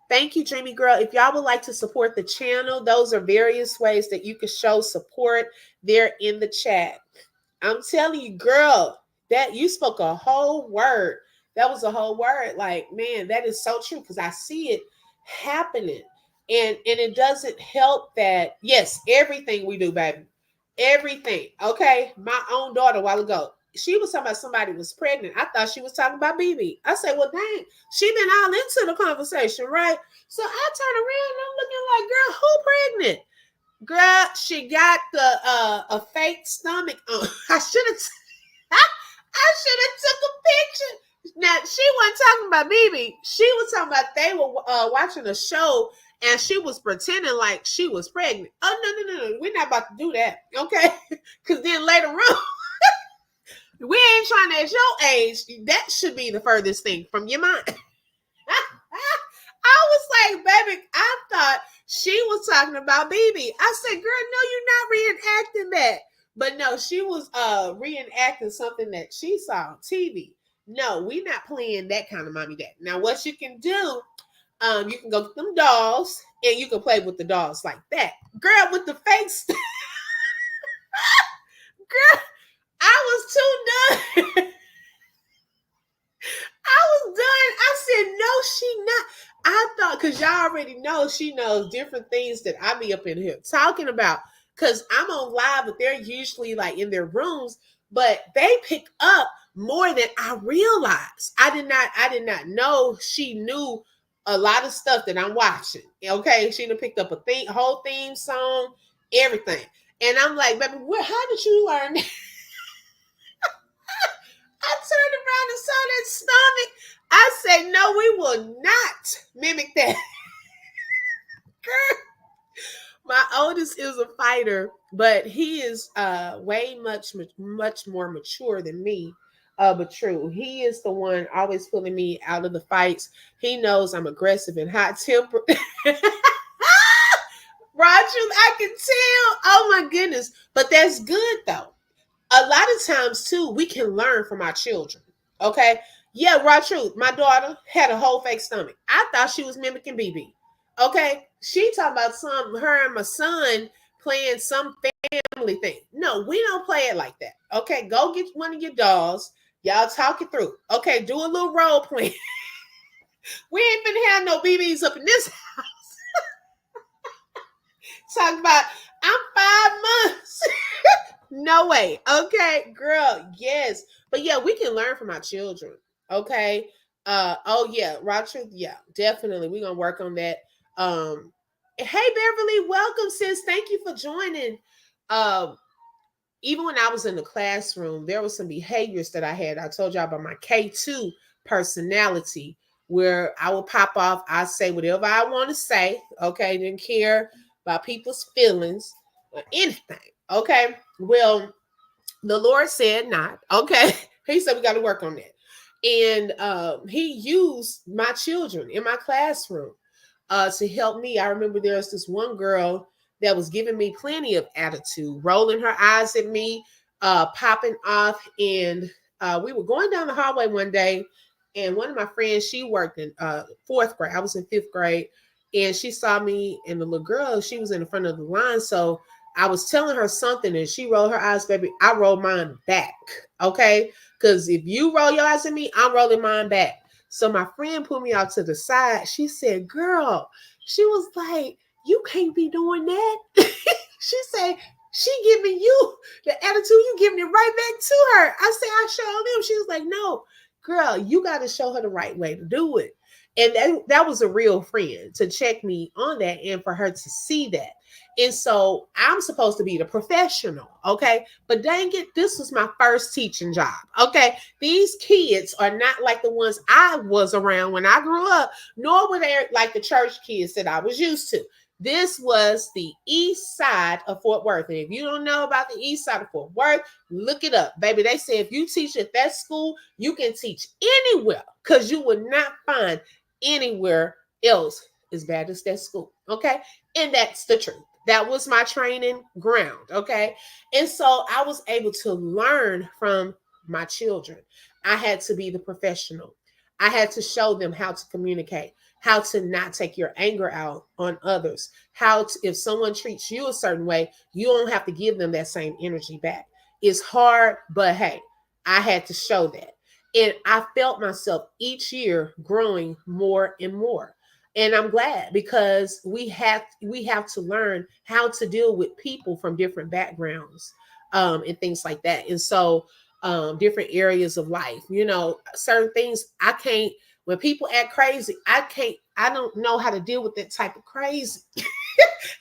Thank you, Dreamy Girl. If y'all would like to support the channel, those are various ways that you can show support there in the chat. I'm telling you, girl, that you spoke a whole word. That was a whole word. Like, man, that is so true because I see it happening. And it doesn't help that, yes, everything we do, baby. Everything. Okay. My own daughter a while ago, she was talking about somebody was pregnant. I thought she was talking about BB. I said, well, dang, she been all into the conversation, right? So I turned around and I'm looking like, girl, who pregnant? Girl, she got the a fake stomach on. I should have took a picture. Now she wasn't talking about BB. She was talking about they were watching a show and she was pretending like she was pregnant. Oh no, we're not about to do that, okay? Because then later on, we ain't trying to at your age. That should be the furthest thing from your mind. I was like, baby, I thought she was talking about BB. I said, girl, no, you're not reenacting that. But no, she was reenacting something that she saw on TV. No, we not playing that kind of mommy dad. Now, what you can do, you can go get them dolls and you can play with the dolls like that. Girl, with the face. Girl, I was too done. I was done. I said, no, she not. I thought, because y'all already know she knows different things that I be up in here talking about. Because I'm on live, but they're usually like in their rooms, but they pick up more than I realized. I did not know she knew a lot of stuff that I'm watching. Okay. She done picked up a whole theme song, everything. And I'm like, baby, how did you learn that? I turned around and saw that stomach. I said, no, we will not mimic that. Girl, my oldest is a fighter, but he is way much more mature than me. But true, he is the one always pulling me out of the fights. He knows I'm aggressive and hot tempered. Roger, I can tell. Oh my goodness. But that's good though. A lot of times too, we can learn from our children. Okay. Yeah, right. Truth. My daughter had a whole fake stomach. I thought she was mimicking BB. Okay. She talking about her and my son playing some family thing. No, we don't play it like that. Okay. Go get one of your dolls. Y'all talk it through. Okay. Do a little role play. We ain't finna have no BBs up in this house. Talk about, I'm 5 months. No way. Okay, girl. Yes. But yeah, we can learn from our children. Okay. Oh yeah, Roger. Yeah, definitely. We're gonna work on that. Hey Beverly, welcome, sis. Thank you for joining. Um, Even when I was in the classroom, there was some behaviors that I had. I told y'all about my K2 personality, where I would pop off, I say whatever I want to say. Okay, didn't care about people's feelings or anything. Okay. Well, the Lord said not. Okay. He said we got to work on that. And he used my children in my classroom to help me. I remember there was this one girl that was giving me plenty of attitude, rolling her eyes at me, popping off. And we were going down the hallway one day, and one of my friends, she worked in fourth grade. I was in fifth grade. And she saw me and the little girl, she was in the front of the line. So I was telling her something and she rolled her eyes, baby. I rolled mine back. Okay. Because if you roll your eyes at me, I'm rolling mine back. So my friend pulled me out to the side. She said, girl, she was like, you can't be doing that. She said, she giving you the attitude, you giving it right back to her. I said, I showed them. She was like, no, girl, you got to show her the right way to do it. And that was a real friend to check me on that and for her to see that. And so I'm supposed to be the professional, okay? But dang it, this was my first teaching job, okay? These kids are not like the ones I was around when I grew up, nor were they like the church kids that I was used to. This was the east side of Fort Worth. And if you don't know about the east side of Fort Worth, look it up. Baby, they say if you teach at that school, you can teach anywhere because you would not find anywhere else as bad as that school, okay? And that's the truth. That was my training ground, okay? And so I was able to learn from my children. I had to be the professional. I had to show them how to communicate, how to not take your anger out on others, how to, if someone treats you a certain way, you don't have to give them that same energy back. It's hard, but hey, I had to show that. And I felt myself each year growing more and more. And I'm glad because we have to learn how to deal with people from different backgrounds and things like that. And so different areas of life. Certain things I can't. When people act crazy, I can't. I don't know how to deal with that type of crazy.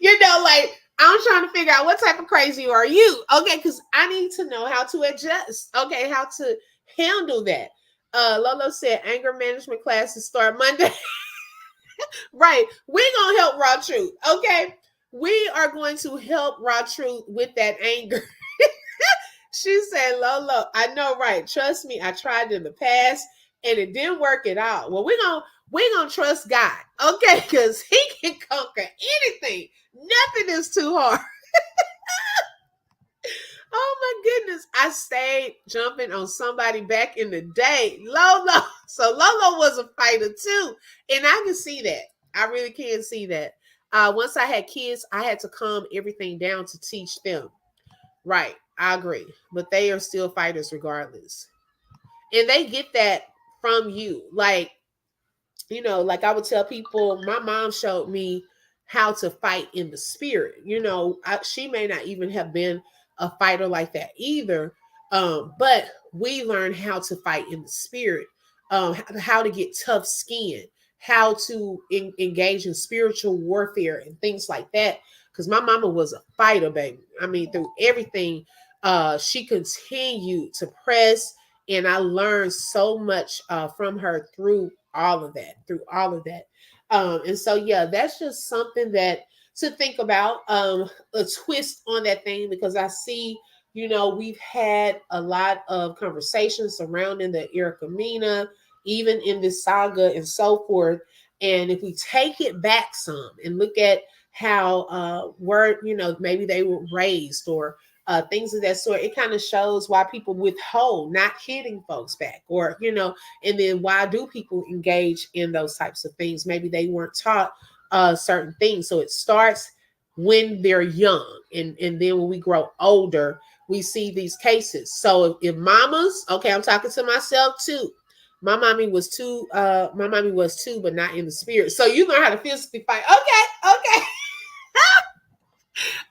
Like I'm trying to figure out what type of crazy are you, okay? Because I need to know how to adjust, okay, how to handle that. Lolo said anger management classes start Monday. Right. We're gonna help Raw Truth, okay? We are going to help Raw Truth with that anger. She said, Lolo, I know, right? Trust me, I tried in the past and it didn't work at all. Well, we're gonna trust God, okay? Because He can conquer anything. Nothing is too hard. Oh my goodness. I stayed jumping on somebody back in the day. Lolo. So Lolo was a fighter too. And I can see that. I really can see that. Once I had kids, I had to calm everything down to teach them. Right. I agree. But they are still fighters regardless. And they get that from you. Like I would tell people, my mom showed me how to fight in the spirit. She may not even have been a fighter like that either, but we learned how to fight in the spirit, how to get tough skin, how to engage in spiritual warfare and things like that. Because my mama was a fighter, baby. I mean, through everything, she continued to press, and I learned so much from her through all of that. And so yeah, that's just something that to think about, a twist on that thing, because I see, we've had a lot of conversations surrounding the Erica Mena, even in this saga and so forth. And if we take it back some and look at how maybe they were raised, or things of that sort, it kind of shows why people withhold not hitting folks back, or and then why do people engage in those types of things? Maybe they weren't taught certain things. So it starts when they're young, and then when we grow older, we see these cases. So if mamas, okay, I'm talking to myself too. My mommy was too, but not in the spirit. So you learn how to physically fight. Okay.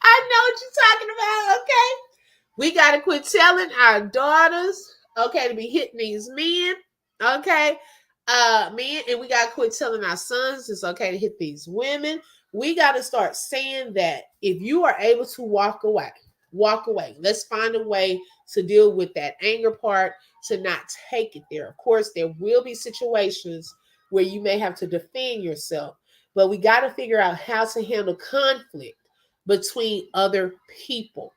I know what you're talking about. Okay. We got to quit telling our daughters, okay, to be hitting these men, okay, men, and we got to quit telling our sons it's okay to hit these women. We got to start saying that if you are able to walk away, walk away. Let's find a way to deal with that anger part, to not take it there. Of course, there will be situations where you may have to defend yourself, but we got to figure out how to handle conflict between other people.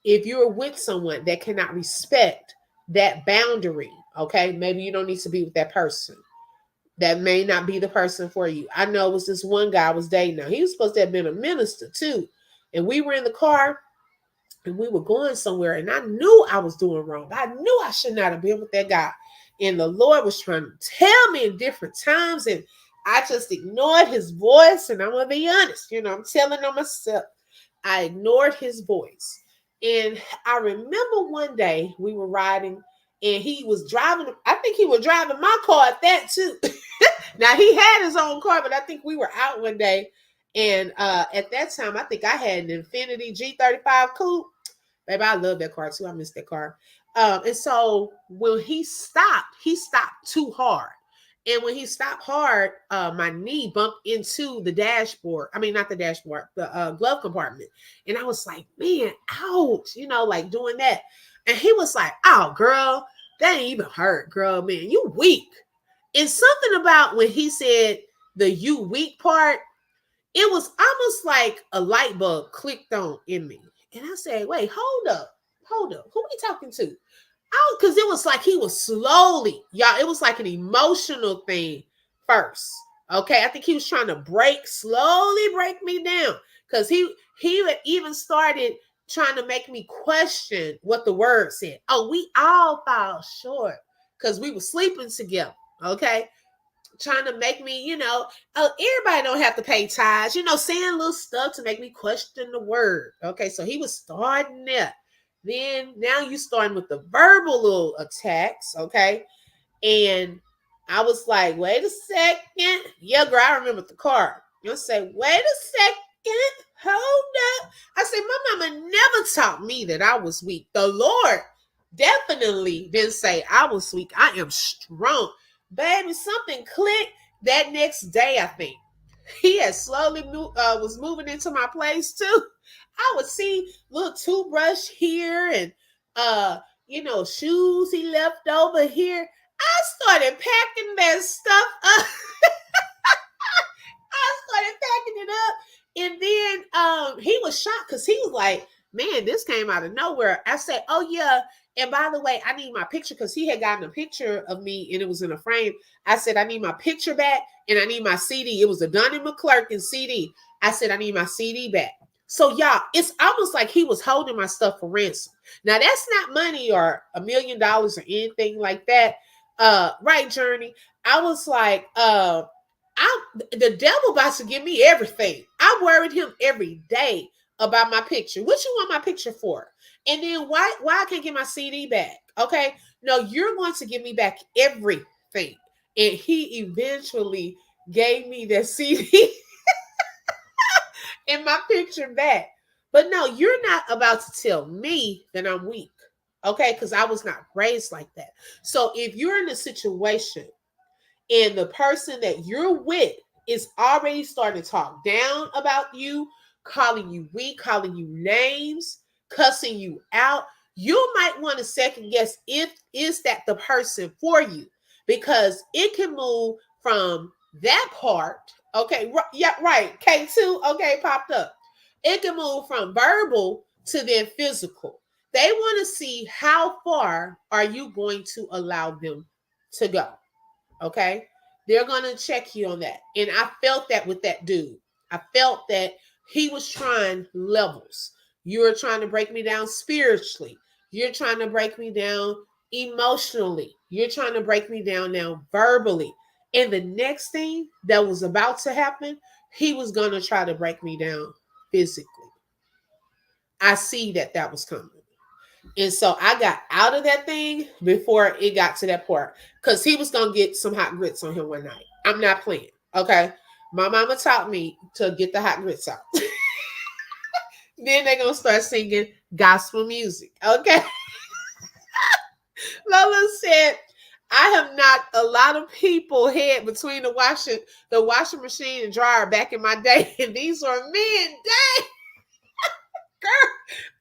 If you're with someone that cannot respect that boundary, okay, maybe you don't need to be with that person. That may not be the person for you. I know it was this one guy I was dating. Now, he was supposed to have been a minister too. And we were in the car and we were going somewhere, and I knew I was doing wrong. I knew I should not have been with that guy. And the Lord was trying to tell me in different times, and I just ignored his voice. And I'm going to be honest, I'm telling on myself. I ignored his voice. And I remember one day we were riding, and he was driving. I think he was driving my car at that too. Now he had his own car, but I think we were out one day. And at that time, I think I had an Infiniti G35 coupe. Baby, I love that car too. I miss that car. And so when he stopped too hard. And when he stopped hard, my knee bumped into the dashboard. I mean, not the dashboard, the glove compartment. And I was like, man, ouch, like doing that. And he was like, oh, girl, that ain't even hurt, girl, man, you weak. And something about when he said the you weak part, it was almost like a light bulb clicked on in me. And I said, wait, hold up. Who are we talking to? Oh, because it was like he was slowly, y'all, it was like an emotional thing first. Okay. I think he was trying to slowly break me down. Because he even started trying to make me question what the word said. Oh, we all fall short because we were sleeping together. Okay, trying to make me, oh, everybody don't have to pay tithes, saying little stuff to make me question the word. Okay, so he was starting there. Then now you starting with the verbal little attacks, okay? And I was like, wait a second. Yeah, girl, I remember the car. You'll say, wait a second, hold up. I said, my mama never taught me that I was weak. The Lord Definitely didn't say I was weak. I am strong. Baby, something clicked that next day, I think. He had slowly was moving into my place too. I would see little toothbrush here and uh, shoes he left over here. I started packing that stuff up. I started packing it up. And then he was shocked because he was like, man, this came out of nowhere. I said, oh yeah. And by the way, I need my picture because he had gotten a picture of me and it was in a frame. I said, I need my picture back and I need my CD. It was a Donnie McClurkin CD. I said, I need my CD back. So y'all, it's almost like he was holding my stuff for ransom. Now that's not money or $1 million or anything like that. Right, Journey. I was like, the devil about to give me everything. I worried him every day about my picture. What you want my picture for? And then why I can't get my CD back? Okay, no, you're going to give me back everything. And he eventually gave me that CD and my picture back. But no, you're not about to tell me that I'm weak. Okay, because I was not raised like that. So if you're in a situation and the person that you're with is already starting to talk down about you, calling you weak, calling you names, cussing you out, you might want to second guess if is that the person for you, because it can move from that part. Okay, yeah, right. K2, okay, popped up. It can move from verbal to then physical. They want to see how far are you going to allow them to go. Okay. They're going to check you on that. And I felt that with that dude. I felt that he was trying levels. You're trying to break me down spiritually. You're trying to break me down emotionally. You're trying to break me down now verbally. And the next thing that was about to happen, he was going to try to break me down physically. I see that that was coming. And so I got out of that thing before it got to that part because he was going to get some hot grits on him one night. I'm not playing. Okay. My mama taught me to get the hot grits out. Then they're going to start singing gospel music. Okay. Lola said, I have knocked a lot of people head between the washing machine and dryer back in my day. And these are men. Dang. Girl.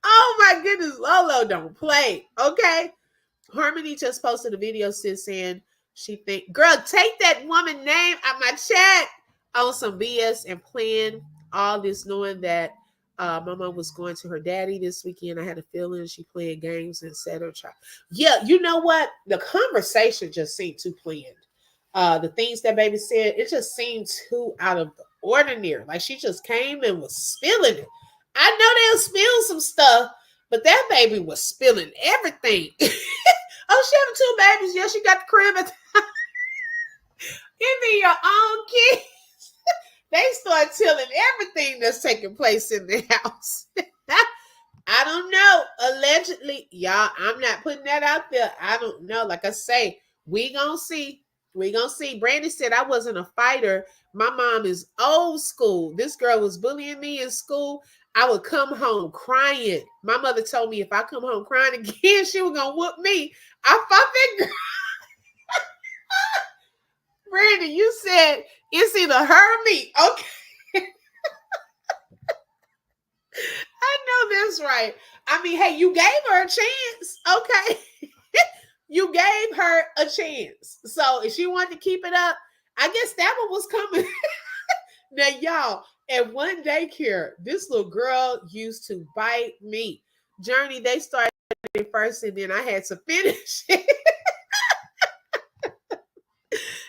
Oh my goodness. Lolo don't play. Okay. Harmony just posted a video since saying she think, girl, take that woman name out my chat on some BS and playing all this, knowing that my mom was going to her daddy this weekend. I had a feeling she playing games and etc. Yeah, you know what? The conversation just seemed too planned. The things that baby said, it just seemed too out of the ordinary. Like she just came and was spilling it. I know they'll spill some stuff, but that baby was spilling everything. Oh, she having two babies. Yeah, she got the crib. Give me your own kids. They start telling everything that's taking place in the house. I don't know. Allegedly, y'all, I'm not putting that out there. I don't know. Like I say, we gonna see. We gonna see. Brandy said I wasn't a fighter. My mom is old school. This girl was bullying me in school. I would come home crying. My mother told me if I come home crying again, she was gonna whoop me. I fought that girl. Brandy, you said it's either her or me. Okay. I know that's right. I mean, hey, you gave her a chance. Okay. You gave her a chance. So if she wanted to keep it up, I guess that one was coming. Now, y'all, at one daycare, this little girl used to bite me. Journey, they started first, and then I had to finish it.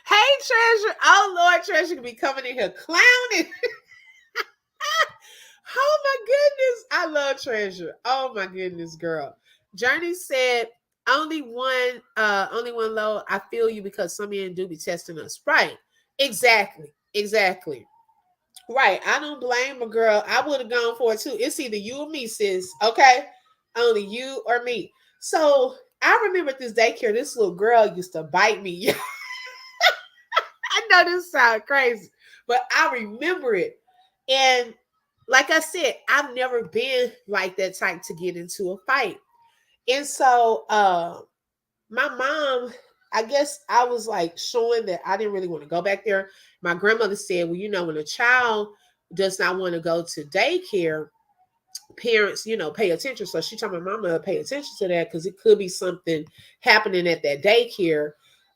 Hey, Treasure. Oh, Lord, Treasure could be coming in here clowning. Oh my goodness. I love Treasure. Oh my goodness, girl. Journey said, only one low. I feel you because some men do be testing us. Right. Exactly. Exactly. Right. I don't blame a girl. I would have gone for it too. It's either you or me, sis. Okay. Only you or me. So I remember at this daycare, this little girl used to bite me. I know this sounds crazy, but I remember it. And like I said, I've never been like that type to get into a fight. And so my mom, I guess I was like showing that I didn't really want to go back there. My grandmother said, well, when a child does not want to go to daycare, parents, pay attention. So she told my mama to pay attention to that because it could be something happening at that daycare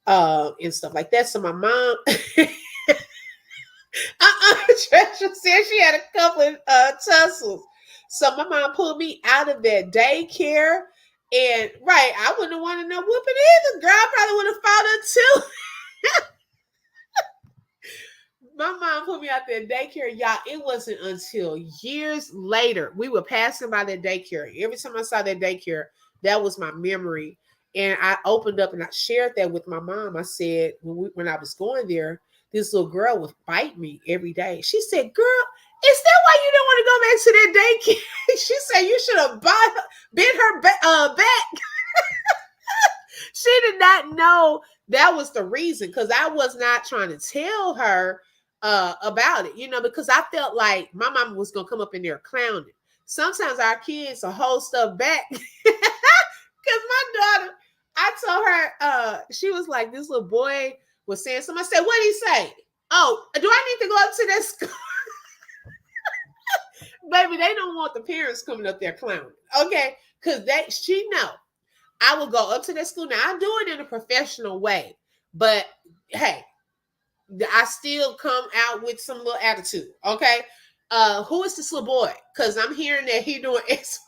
and stuff like that. So my mom, Treasure said she had a couple of tussles. So my mom pulled me out of that daycare. And right, I wouldn't have wanted no whooping either. Girl, I probably would have fought her too. My mom put me out there daycare, y'all. It wasn't until years later we were passing by that daycare. Every time I saw that daycare, that was my memory. And I opened up and I shared that with my mom. I said when I was going there, this little girl would bite me every day. She said, "Girl, is that why you don't want to go back to that daycare?" She said, "You should have bent her back." She did not know that was the reason because I was not trying to tell her about it, because I felt like my mama was gonna come up in there clowning. Sometimes our kids will hold stuff back because my daughter, I told her, she was like, this little boy was saying something. I said, what did he say? Oh, do I need to go up to that school? Baby, they don't want the parents coming up there clowning, okay? Because she know I will go up to that school. Now I do it in a professional way, but hey, I still come out with some little attitude. Okay. Who is this little boy? Because I'm hearing that he doing X.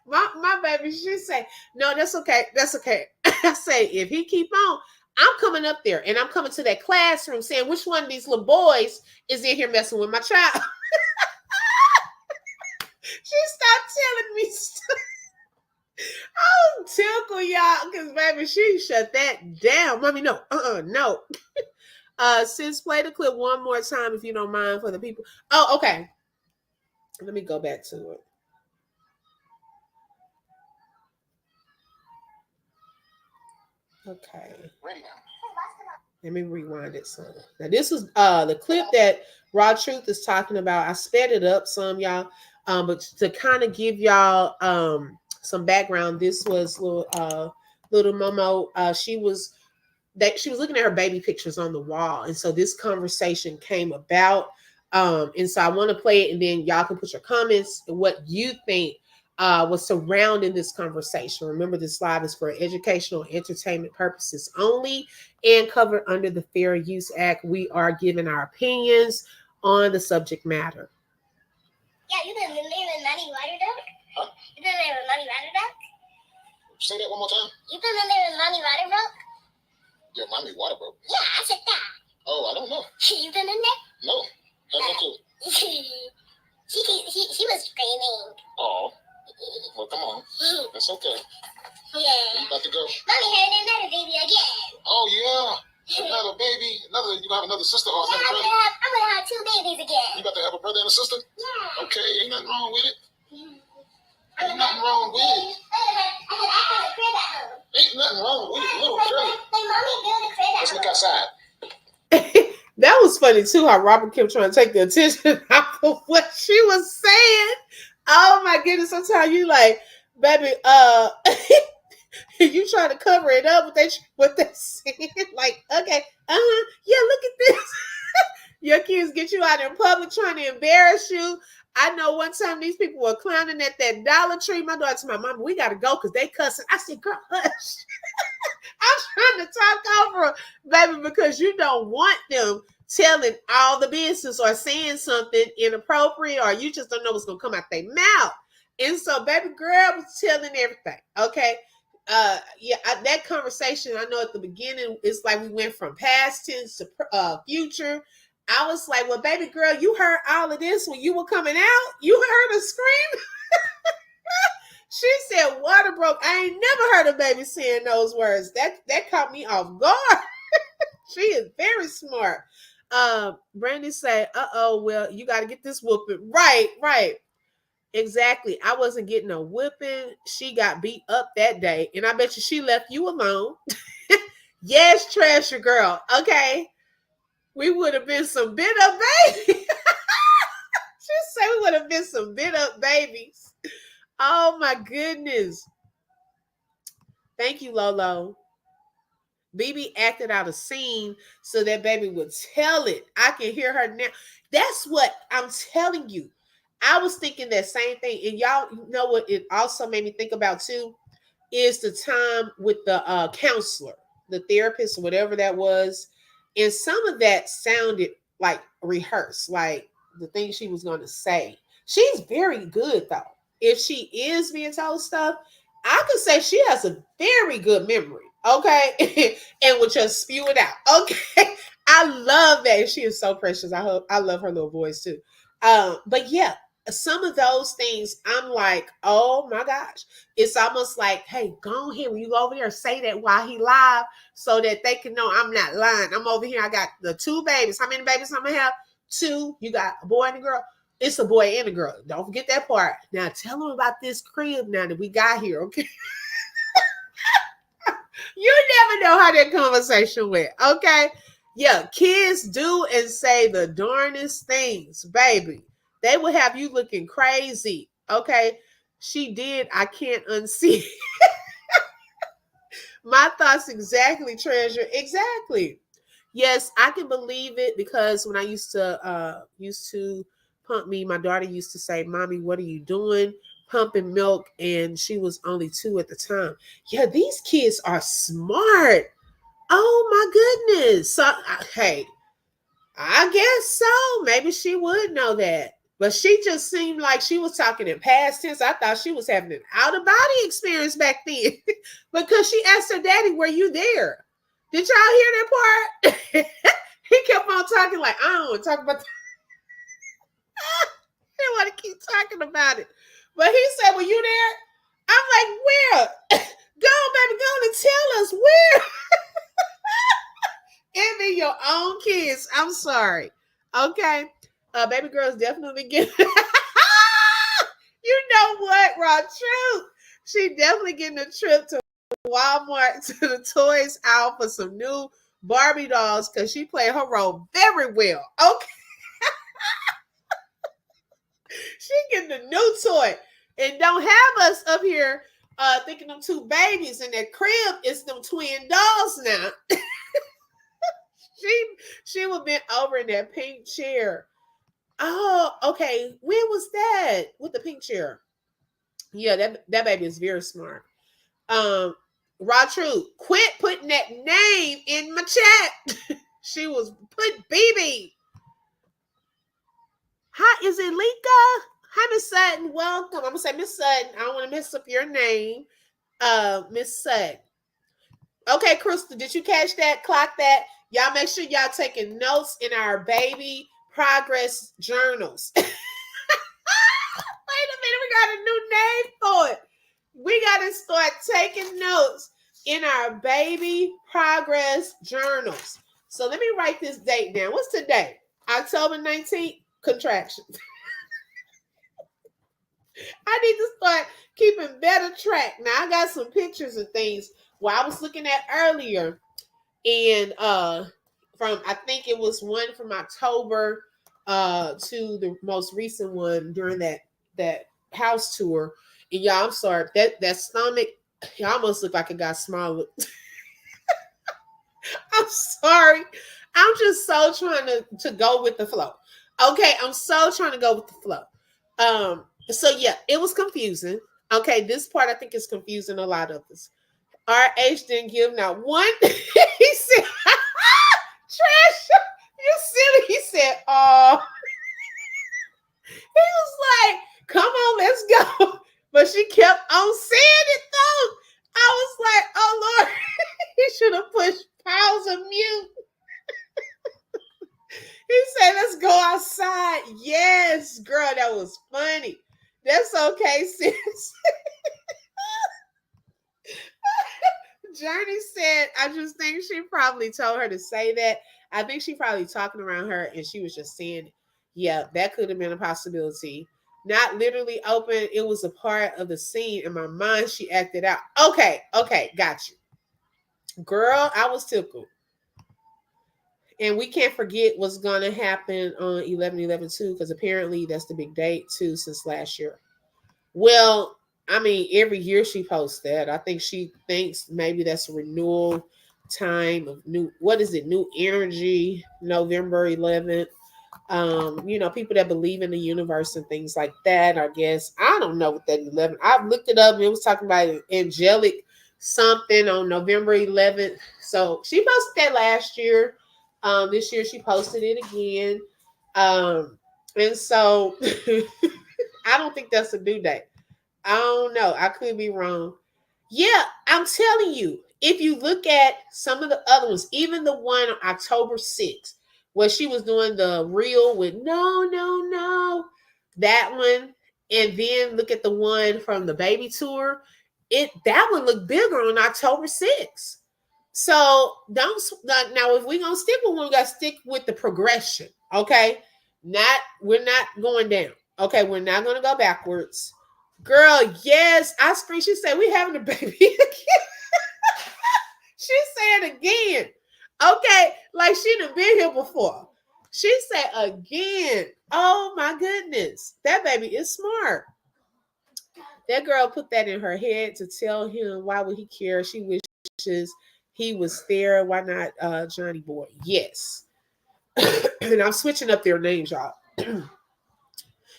my baby, she say, no, that's okay. That's okay. I say, if he keep on, I'm coming up there and I'm coming to that classroom saying which one of these little boys is in here messing with my child. She stopped telling me stuff. Oh, tickle y'all, because baby, she shut that down. Mommy, no, no. Sis, play the clip one more time if you don't mind for the people. Oh, okay. Let me go back to it. Okay. Ready now. Let me rewind it some. Now this is the clip that Raw Truth is talking about. I sped it up some, y'all. But to kind of give y'all some background, this was little Momo. She was looking at her baby pictures on the wall, and so this conversation came about. And so I want to play it, and then y'all can put your comments and what you think was surrounding this conversation. Remember, this live is for educational entertainment purposes only and covered under the Fair Use Act. We are giving our opinions on the subject matter. Yeah, you didn't name a nanny water duck? Huh? You didn't name a nanny water duck? Say that one more time. You didn't name a nanny water duck? Your mommy water broke. Yeah, I said that. Oh, I don't know. You been in there? No. Have no clue. She was screaming. Oh. Well, come on. That's okay. Yeah. You about to go? Mommy had another baby again. Oh, yeah. Another baby. You gonna have another sister or another brother? I'm gonna have 2 babies again. You about to have a brother and a sister? Yeah. Okay, ain't nothing wrong with it. Ain't nothing wrong with it. I have a crib at home. Ain't nothing wrong with it, little crib. Hey, mommy built a crib at home. Let's look outside. That was funny too, how Robert kept trying to take the attention off of what she was saying. Oh my goodness, sometimes you like, baby, you try to cover it up with what they saying. Like, okay, yeah, look at this. Your kids get you out in public trying to embarrass you. I know one time these people were clowning at that Dollar Tree. My daughter told my mama, we gotta go because they cussing. I said, girl, hush. I'm trying to talk over her, baby, because you don't want them telling all the business or saying something inappropriate, or you just don't know what's gonna come out their mouth. And so baby girl was telling everything. Okay. That conversation, I know at the beginning, it's like we went from past tense to future. I was like, well, baby girl, you heard all of this when you were coming out? You heard her scream? She said water broke. I ain't never heard a baby saying those words. That caught me off guard. She is very smart. Brandy said, well, you got to get this whooping. Right. Exactly. I wasn't getting a whipping. She got beat up that day. And I bet you she left you alone. Yes, Treasure Girl. Okay. We would have been some bit up babies. She said we would have been some bit up babies. Oh my goodness. Thank you, Lolo. BB acted out a scene so that baby would tell it. I can hear her now. That's what I'm telling you. I was thinking that same thing. And y'all know what it also made me think about too? Is the time with the counselor, the therapist, whatever that was. And some of that sounded like rehearsed, like the thing she was going to say. She's very good though. If she is being told stuff, I could say she has a very good memory. Okay. And would just spew it out. Okay. I love that. She is so precious. I love her little voice too. But yeah, some of those things I'm like, oh my gosh. It's almost like, hey, go ahead when you go over there, say that while he live so that they can know I'm not lying. I'm over here. I got the two babies. How many babies I'm gonna have? Two. You got a boy and a girl. It's a boy and a girl. Don't forget that part. Now tell them about this crib now that we got here, okay? You never know how that conversation went, okay? Yeah, kids do and say the darnest things, baby. They will have you looking crazy, okay? She did. I can't unsee. My thoughts exactly, treasure. Exactly. Yes, I can believe it because when I used to pump me, my daughter used to say, "Mommy, what are you doing?" Pumping milk, and she was only 2 at the time. Yeah, these kids are smart. Oh my goodness. So, hey, I guess so. Maybe she would know that. But she just seemed like she was talking in past tense. I thought she was having an out of body experience back then because she asked her daddy, "Were you there?" Did y'all hear that part? He kept on talking like, "I don't want to talk about that." He didn't want to keep talking about it. But he said, "Were you there?" I'm like, "Where?" Go on, baby, go on and tell us where. Envy your own kids. I'm sorry. Okay. Baby girl's definitely getting you know what, Raw Truth. She definitely getting a trip to Walmart to the toys out for some new Barbie dolls because she played her role very well. Okay. She getting a new toy. And don't have us up here thinking them two babies in that crib is them twin dolls now. she she would been over in that pink chair. Oh, okay. When was that with the pink chair? Yeah, that baby is very smart. Um, Raw True, quit putting that name in my chat. She was put BB. Hi, is it Lika? Hi, Miss Sutton. Welcome. I'm gonna say Miss Sutton. I don't want to mess up your name. Miss Sutton. Okay, Crystal, did you catch that? Clock that. Y'all make sure y'all taking notes in our baby progress journals. Wait a minute, we got a new name for it. We got to start taking notes in our baby progress journals. So let me write this date down. What's today? October 19th, contraction. I need to start keeping better track. Now I got some pictures and things where I was looking at earlier, and from I think it was one from October to the most recent one during that house tour. And y'all, I'm sorry, that stomach, it almost looked like it got smaller. I'm sorry. I'm just so trying to go with the flow. Okay, I'm so trying to go with the flow. So yeah, it was confusing. Okay, this part I think is confusing a lot of us. RH didn't give now one. He said, "Trash, you silly." He said, "Oh." He was like, "Come on, let's go." But she kept on saying it though. I was like, "Oh Lord," he should have pushed pause and mute. He said, "Let's go outside." Yes, girl, that was funny. That's okay, sis. Journey said, "I just think she probably told her to say that. I think she probably talking around her and she was just saying, yeah, that could have been a possibility. Not literally open. It was a part of the scene in my mind. She acted out." Okay, got you. Girl, I was tickled. And we can't forget what's going to happen on 11/11 too, because apparently that's the big date too since last year. Well, I mean, every year she posts that. I think she thinks maybe that's a renewal time of new, what is it, new energy, November 11th. People that believe in the universe and things like that. I guess I don't know what that 11. I've looked it up and it was talking about angelic something on November 11th. So she posted that last year. This year she posted it again. And so I don't think that's a due date. I don't know. I could be wrong. Yeah, I'm telling you, if you look at some of the other ones, even the one on October 6th, where she was doing the reel with no, no, no, that one, and then look at the one from the baby tour, that one looked bigger on October 6th. So don't now if we're gonna stick with one, we gotta stick with the progression. Okay. We're not going down. Okay, we're not gonna go backwards. Girl, yes, I screamed. She said, we having a baby again. She said again. Okay, like she done been here before. She said again. Oh my goodness. That baby is smart. That girl put that in her head to tell him why would he care? She wishes he was there. Why not Johnny Boy? Yes. And I'm switching up their names, y'all.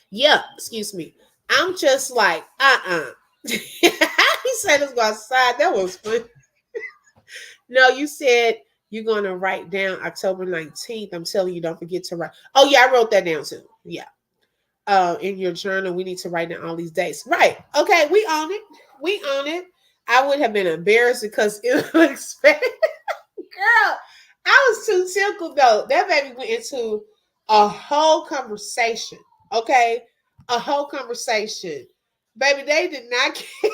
Yeah, excuse me. I'm just like, he said let's go outside. That was fun. No, you said you're gonna write down October 19th. I'm telling you, don't forget to write. Oh yeah, I wrote that down too. Yeah. In your journal, we need to write down all these dates. Right. Okay, we own it. We own it. I would have been embarrassed because it was girl. I was too tickled though. That baby went into a whole conversation. Okay, a whole conversation. Baby, they did not care.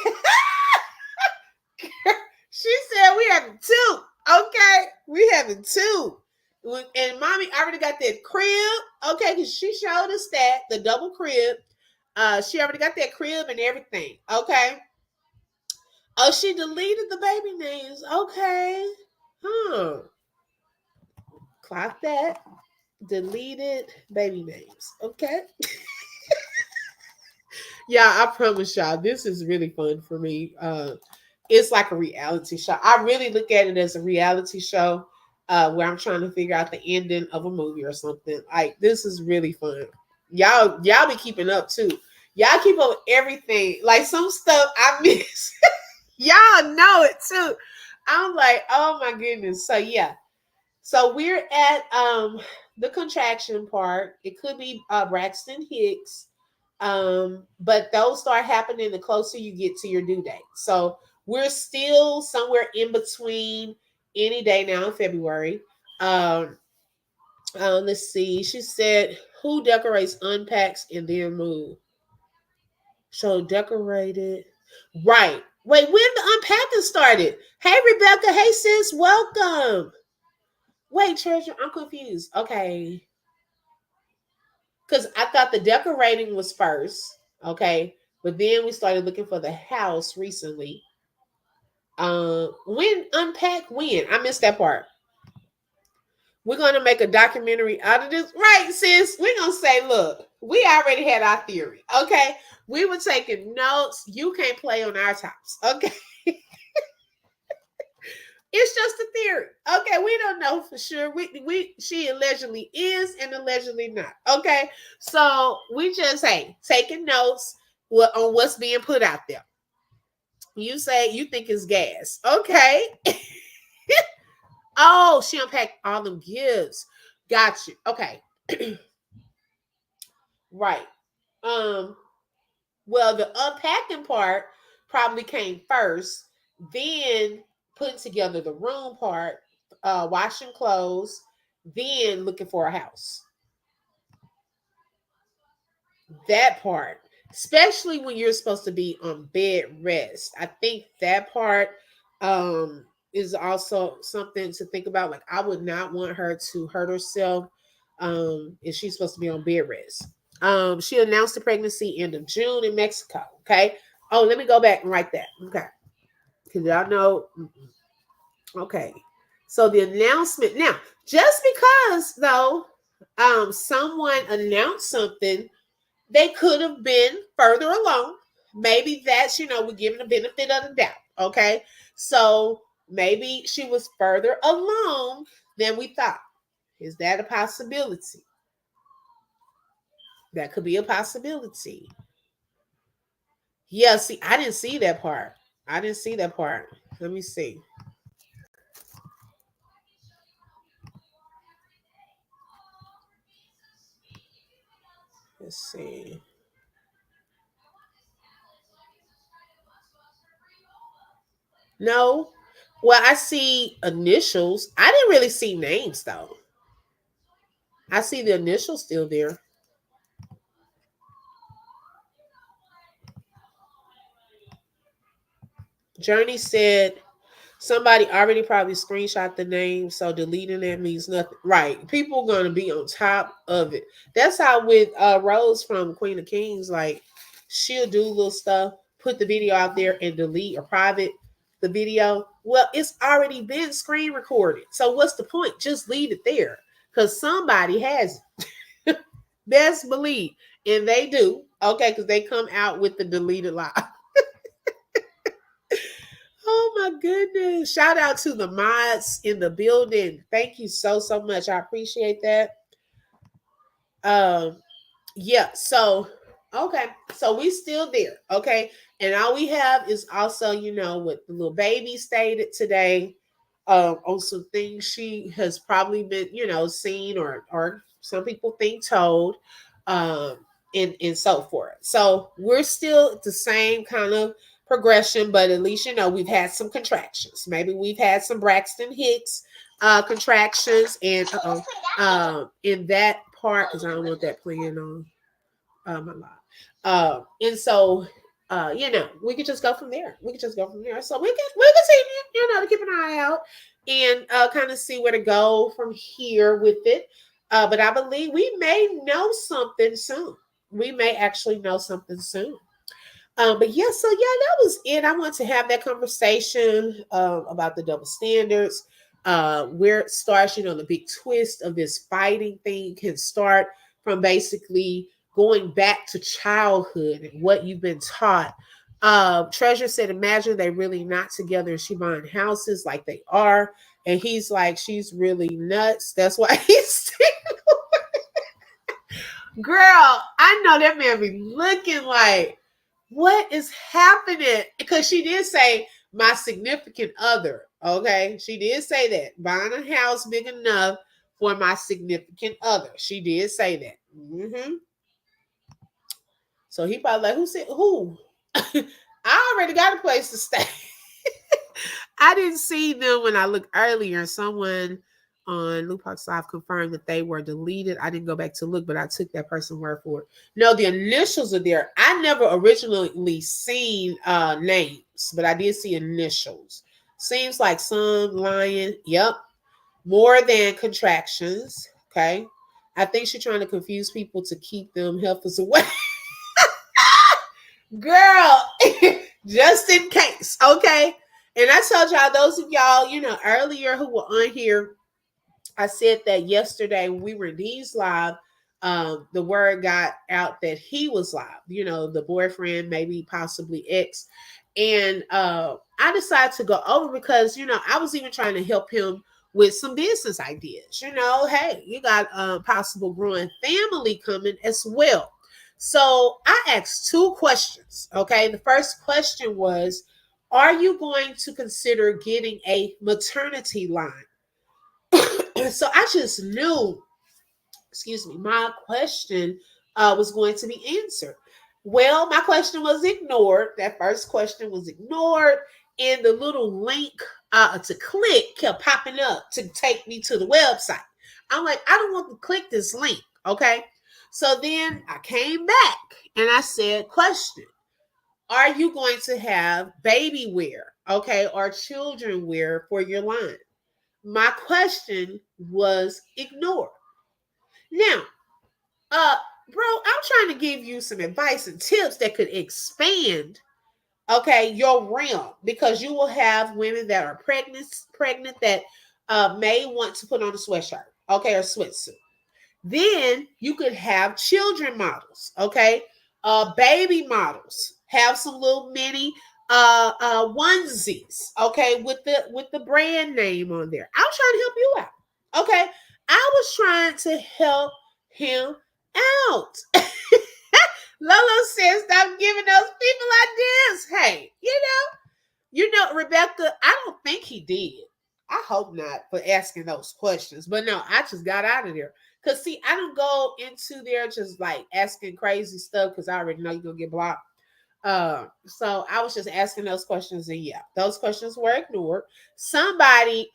She said we having two. Okay, we having two. And mommy already got that crib. Okay, because she showed us that the double crib. She already got that crib and everything. Okay. Oh, she deleted the baby names. Okay. Huh. Clock that. Deleted baby names. Okay. Yeah, I promise y'all, this is really fun for me. It's like a reality show. I really look at it as a reality show where I'm trying to figure out the ending of a movie or something. Like this is really fun. Y'all be keeping up too. Y'all keep up with everything. Like some stuff I miss. Y'all know it too. I'm like, oh my goodness. So yeah. So we're at the contraction part. It could be Braxton Hicks. But those start happening the closer you get to your due date. So we're still somewhere in between any day now in February. Um, let's see. She said, "Who decorates, unpacks, and then move?" So decorated, right? Wait, when the unpacking started? Hey, Rebecca. Hey, sis. Welcome. Wait, treasure. I'm confused. Okay, because I thought the decorating was first. Okay, but then we started looking for the house recently. When unpack when? I missed that part. We're gonna make a documentary out of this, right, sis? We're gonna say, look, we already had our theory. Okay, we were taking notes. You can't play on our tops. Okay, it's just a theory. Okay, we don't know for sure. We she allegedly is and allegedly not. Okay, so we just taking notes on what's being put out there. You say you think it's gas. Okay. Oh, she unpacked all them gifts. Got you. Okay. Right. Um, well, the unpacking part probably came first, then putting together the room part, washing clothes, then looking for a house. That part, especially when you're supposed to be on bed rest. I think that part is also something to think about. Like I would not want her to hurt herself if she's supposed to be on bed rest. She announced the pregnancy end of June in Mexico. Okay. Oh, let me go back and write that. Okay. Because y'all know. Okay. So the announcement now, just because though, someone announced something, they could have been further along. maybe that's, we're giving the benefit of the doubt. Okay. So maybe she was further along than we thought. Is that a possibility? That could be a possibility. Yeah, see, I didn't see that part. I didn't see that part. Let me see. Let's see. No. Well, I see initials. I didn't really see names though. I see the initials still there. Journey said somebody already probably screenshot the name, so deleting that means nothing. Right. People gonna be on top of it. That's how with Rose from Queen of Kings, like she'll do little stuff, put the video out there and delete or private the video. Well, it's already been screen recorded. So what's the point? Just leave it there. Cause somebody has it. Best believe. And they do. Okay, because they come out with the deleted live. Oh my goodness. Shout out to the mods in the building. Thank you so much. I appreciate that. Um yeah, so okay. So we still there. Okay. And all we have is also, what the little baby stated today, on some things she has probably been, seen or some people think told. Um and so forth. So we're still at the same kind of progression, but at least we've had some contractions. Maybe we've had some Braxton Hicks contractions, and in that part, because I don't want that playing on my live. And so we could just go from there. We could just go from there. So we continue, to keep an eye out and kind of see where to go from here with it. But I believe we may know something soon. We may actually know something soon. But yeah, so yeah, that was it. I want to have that conversation about the double standards, where it starts. The big twist of this fighting thing can start from basically going back to childhood and what you've been taught. Treasure said, "Imagine they really not together and she buying houses like they are." And he's like, "She's really nuts. That's why he's." Girl, I know that man be looking like, what is happening? Because she did say my significant other. Okay, she did say that, buying a house big enough for my significant other. She did say that. So he probably like, who said who? I already got a place to stay. I didn't see them when I looked earlier. Someone on Lupak's Live confirmed that they were deleted. I didn't go back to look, but I took that person's word for it. No, the initials are there. I never originally seen names, but I did see initials. Seems like some lion. Yep. More than contractions. Okay. I think she's trying to confuse people to keep them heifers away. Girl, just in case. Okay. And I told y'all, those of y'all, earlier who were on here, I said that yesterday when we were in these live, the word got out that he was live, the boyfriend, maybe possibly ex. And I decided to go over because, I was even trying to help him with some business ideas. Hey, you got a possible growing family coming as well. So I asked two questions. Okay. The first question was, are you going to consider getting a maternity line? So I just knew, excuse me, my question was going to be answered. Well, my question was ignored. That first question was ignored, and the little link to click kept popping up to take me to the website. I'm like, I don't want to click this link. Okay. So then I came back and I said, question, are you going to have baby wear, okay, or children wear for your line? My question was ignored. Now, bro, I'm trying to give you some advice and tips that could expand, okay, your realm, because you will have women that are pregnant that may want to put on a sweatshirt, okay, or sweatsuit. Then you could have children models, okay, baby models. have some little mini onesies, okay, with the brand name on there. I was trying to help you out. Okay. I was trying to help him out. Lolo says stop giving those people ideas. Hey, Rebecca, I don't think he did. I hope not for asking those questions. But no, I just got out of there. Cause see, I don't go into there just like asking crazy stuff because I already know you're gonna get blocked. So I was just asking those questions, and yeah, those questions were ignored. Somebody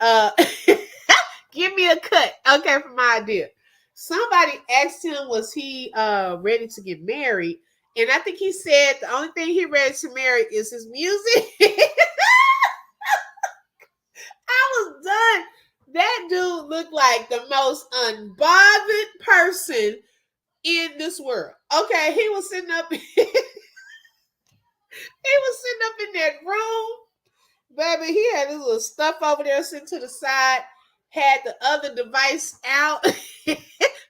give me a cut, okay, for my idea. Somebody asked him, was he ready to get married? And I think he said the only thing he ready to marry is his music. I was done. That dude looked like the most unbothered person in this world. Okay, he was sitting up. He was sitting up in that room, baby. He had his little stuff over there sitting to the side. Had the other device out.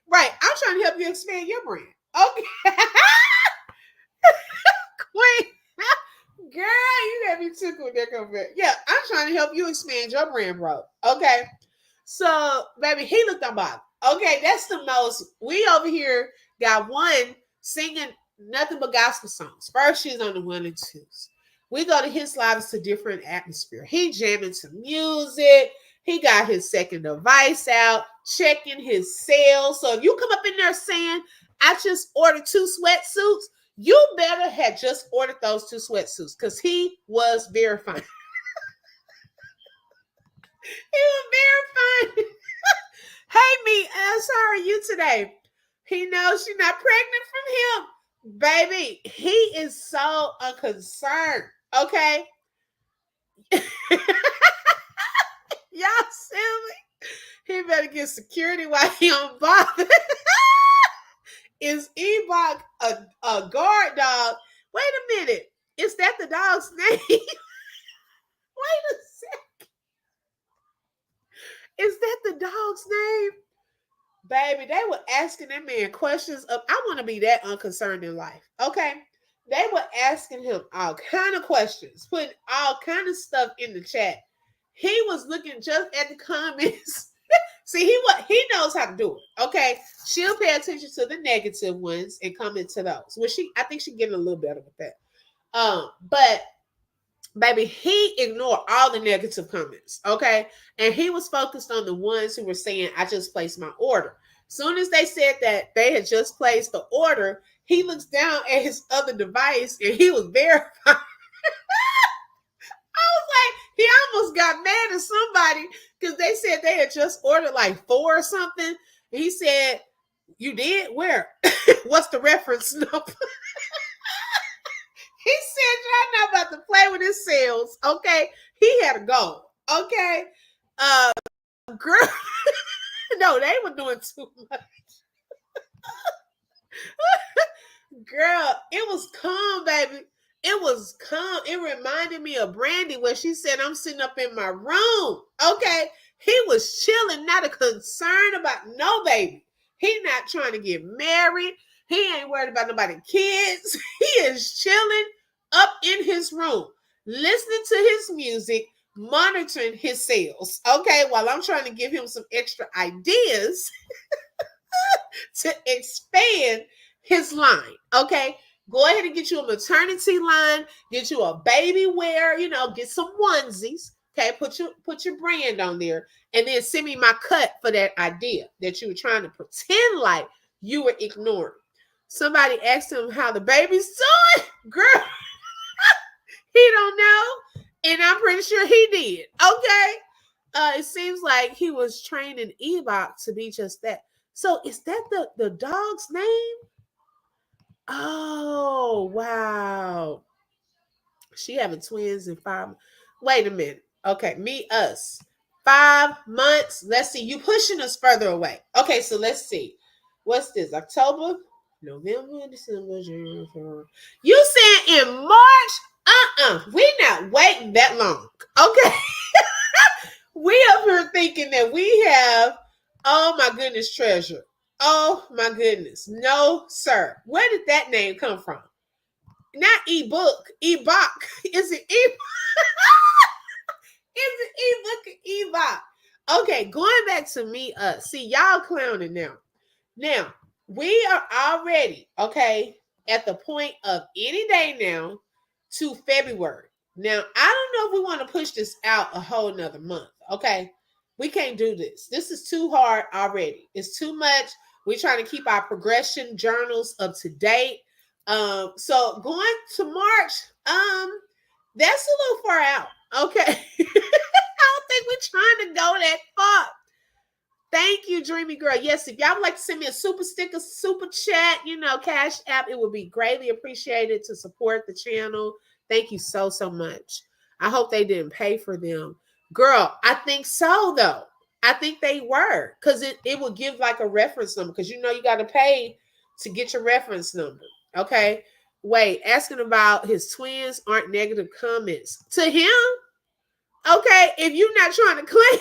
Right, I'm trying to help you expand your brand. Okay, Queen. Girl, you got me tickled there, come back. Yeah, I'm trying to help you expand your brand, bro. Okay. So, baby, he looked unbothered. Okay, that's the most. We over here got one singing nothing but gospel songs. First, she's on the one and twos. We go to his live, it's a different atmosphere. He jamming to music. He got his second device out, checking his sales. So if you come up in there saying, I just ordered 2 sweatsuits, you better have just ordered those 2 sweatsuits because he was verifying. He was verifying. Hey, me, how are you today? He knows she's not pregnant from him. Baby, he is so unconcerned. Okay? Y'all silly. He better get security while he on bother. Is Ebok a guard dog? Wait a minute. Is that the dog's name? Wait a second. Is that the dog's name? Baby, they were asking that man questions of, I want to be that unconcerned in life. Okay. They were asking him all kind of questions, putting all kind of stuff in the chat. He was looking just at the comments. See, he knows how to do it. Okay. She'll pay attention to the negative ones and comment to those. Well, I think she's getting a little better with that. But baby, he ignored all the negative comments, okay? And he was focused on the ones who were saying, I just placed my order. Soon as they said that they had just placed the order, he looks down at his other device and he was verified. I was like, he almost got mad at somebody because they said they had just ordered like 4 or something. And he said, you did? Where? What's the reference number? He said, y'all not about to play with his sales, okay? He had a goal, okay? Girl, no, they were doing too much. Girl, it was calm, baby. It was calm. It reminded me of Brandy when she said, I'm sitting up in my room, okay? He was chilling, not a concern about no baby. He not trying to get married. He ain't worried about nobody kids. He is chilling up in his room, listening to his music, monitoring his sales. Okay, while I'm trying to give him some extra ideas to expand his line. Okay, go ahead and get you a maternity line, get you a baby wear, get some onesies. Okay, put your brand on there, and then send me my cut for that idea that you were trying to pretend like you were ignoring. Somebody asked him how the baby's doing. Girl, he don't know, and I'm pretty sure he did. Okay, it seems like he was training Ebok to be just that. So is that the dog's name? Oh wow, she having twins in 5. Wait a minute. Okay, us 5 months. Let's see. You pushing us further away. Okay, so let's see. What's this? October, November, December, January, February. You saying in March? We not waiting that long. Okay. We up here thinking that we have, oh my goodness, treasure. Oh my goodness. No, sir. Where did that name come from? not ebook, ebook. Is it is it ebook or ebook? Okay, going back to me. See y'all clowning now. Now we are already okay at the point of any day now to February. Now I don't know if we want to push this out a whole nother month. Okay, we can't do this. This is too hard already. It's too much. We're trying to keep our progression journals up to date. So going to March, that's a little far out. Okay. I don't think we're trying to go that far. Thank you, Dreamy Girl. Yes, if y'all would like to send me a super sticker, super chat, Cash App, it would be greatly appreciated to support the channel. Thank you so, so much. I hope they didn't pay for them. Girl, I think so, though. I think they were because it would give like a reference number because you got to pay to get your reference number. Okay. Wait, asking about his twins aren't negative comments to him. Okay, if you're not trying to claim,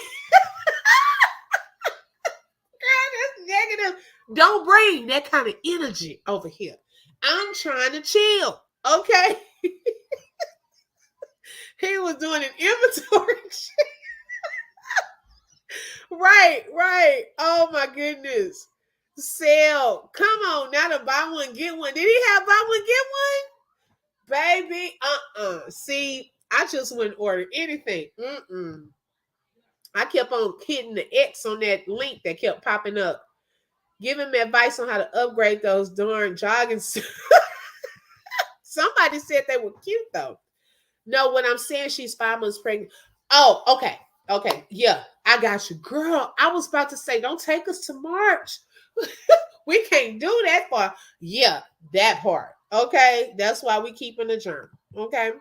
girl, that's negative. Don't bring that kind of energy over here. I'm trying to chill. Okay. He was doing an inventory. Right. Oh my goodness. Sale. Come on, now to buy one, get one. Did he have buy one, get one? Baby, See, I just wouldn't order anything. I kept on hitting the X on that link that kept popping up. Give him advice on how to upgrade those darn jogging suits. Somebody said they were cute though. No, when I'm saying she's 5 months pregnant. Oh, okay. Okay. Yeah, I got you. Girl, I was about to say, don't take us to March. We can't do that far. Yeah, that part. Okay. That's why we keep in the journal. Okay.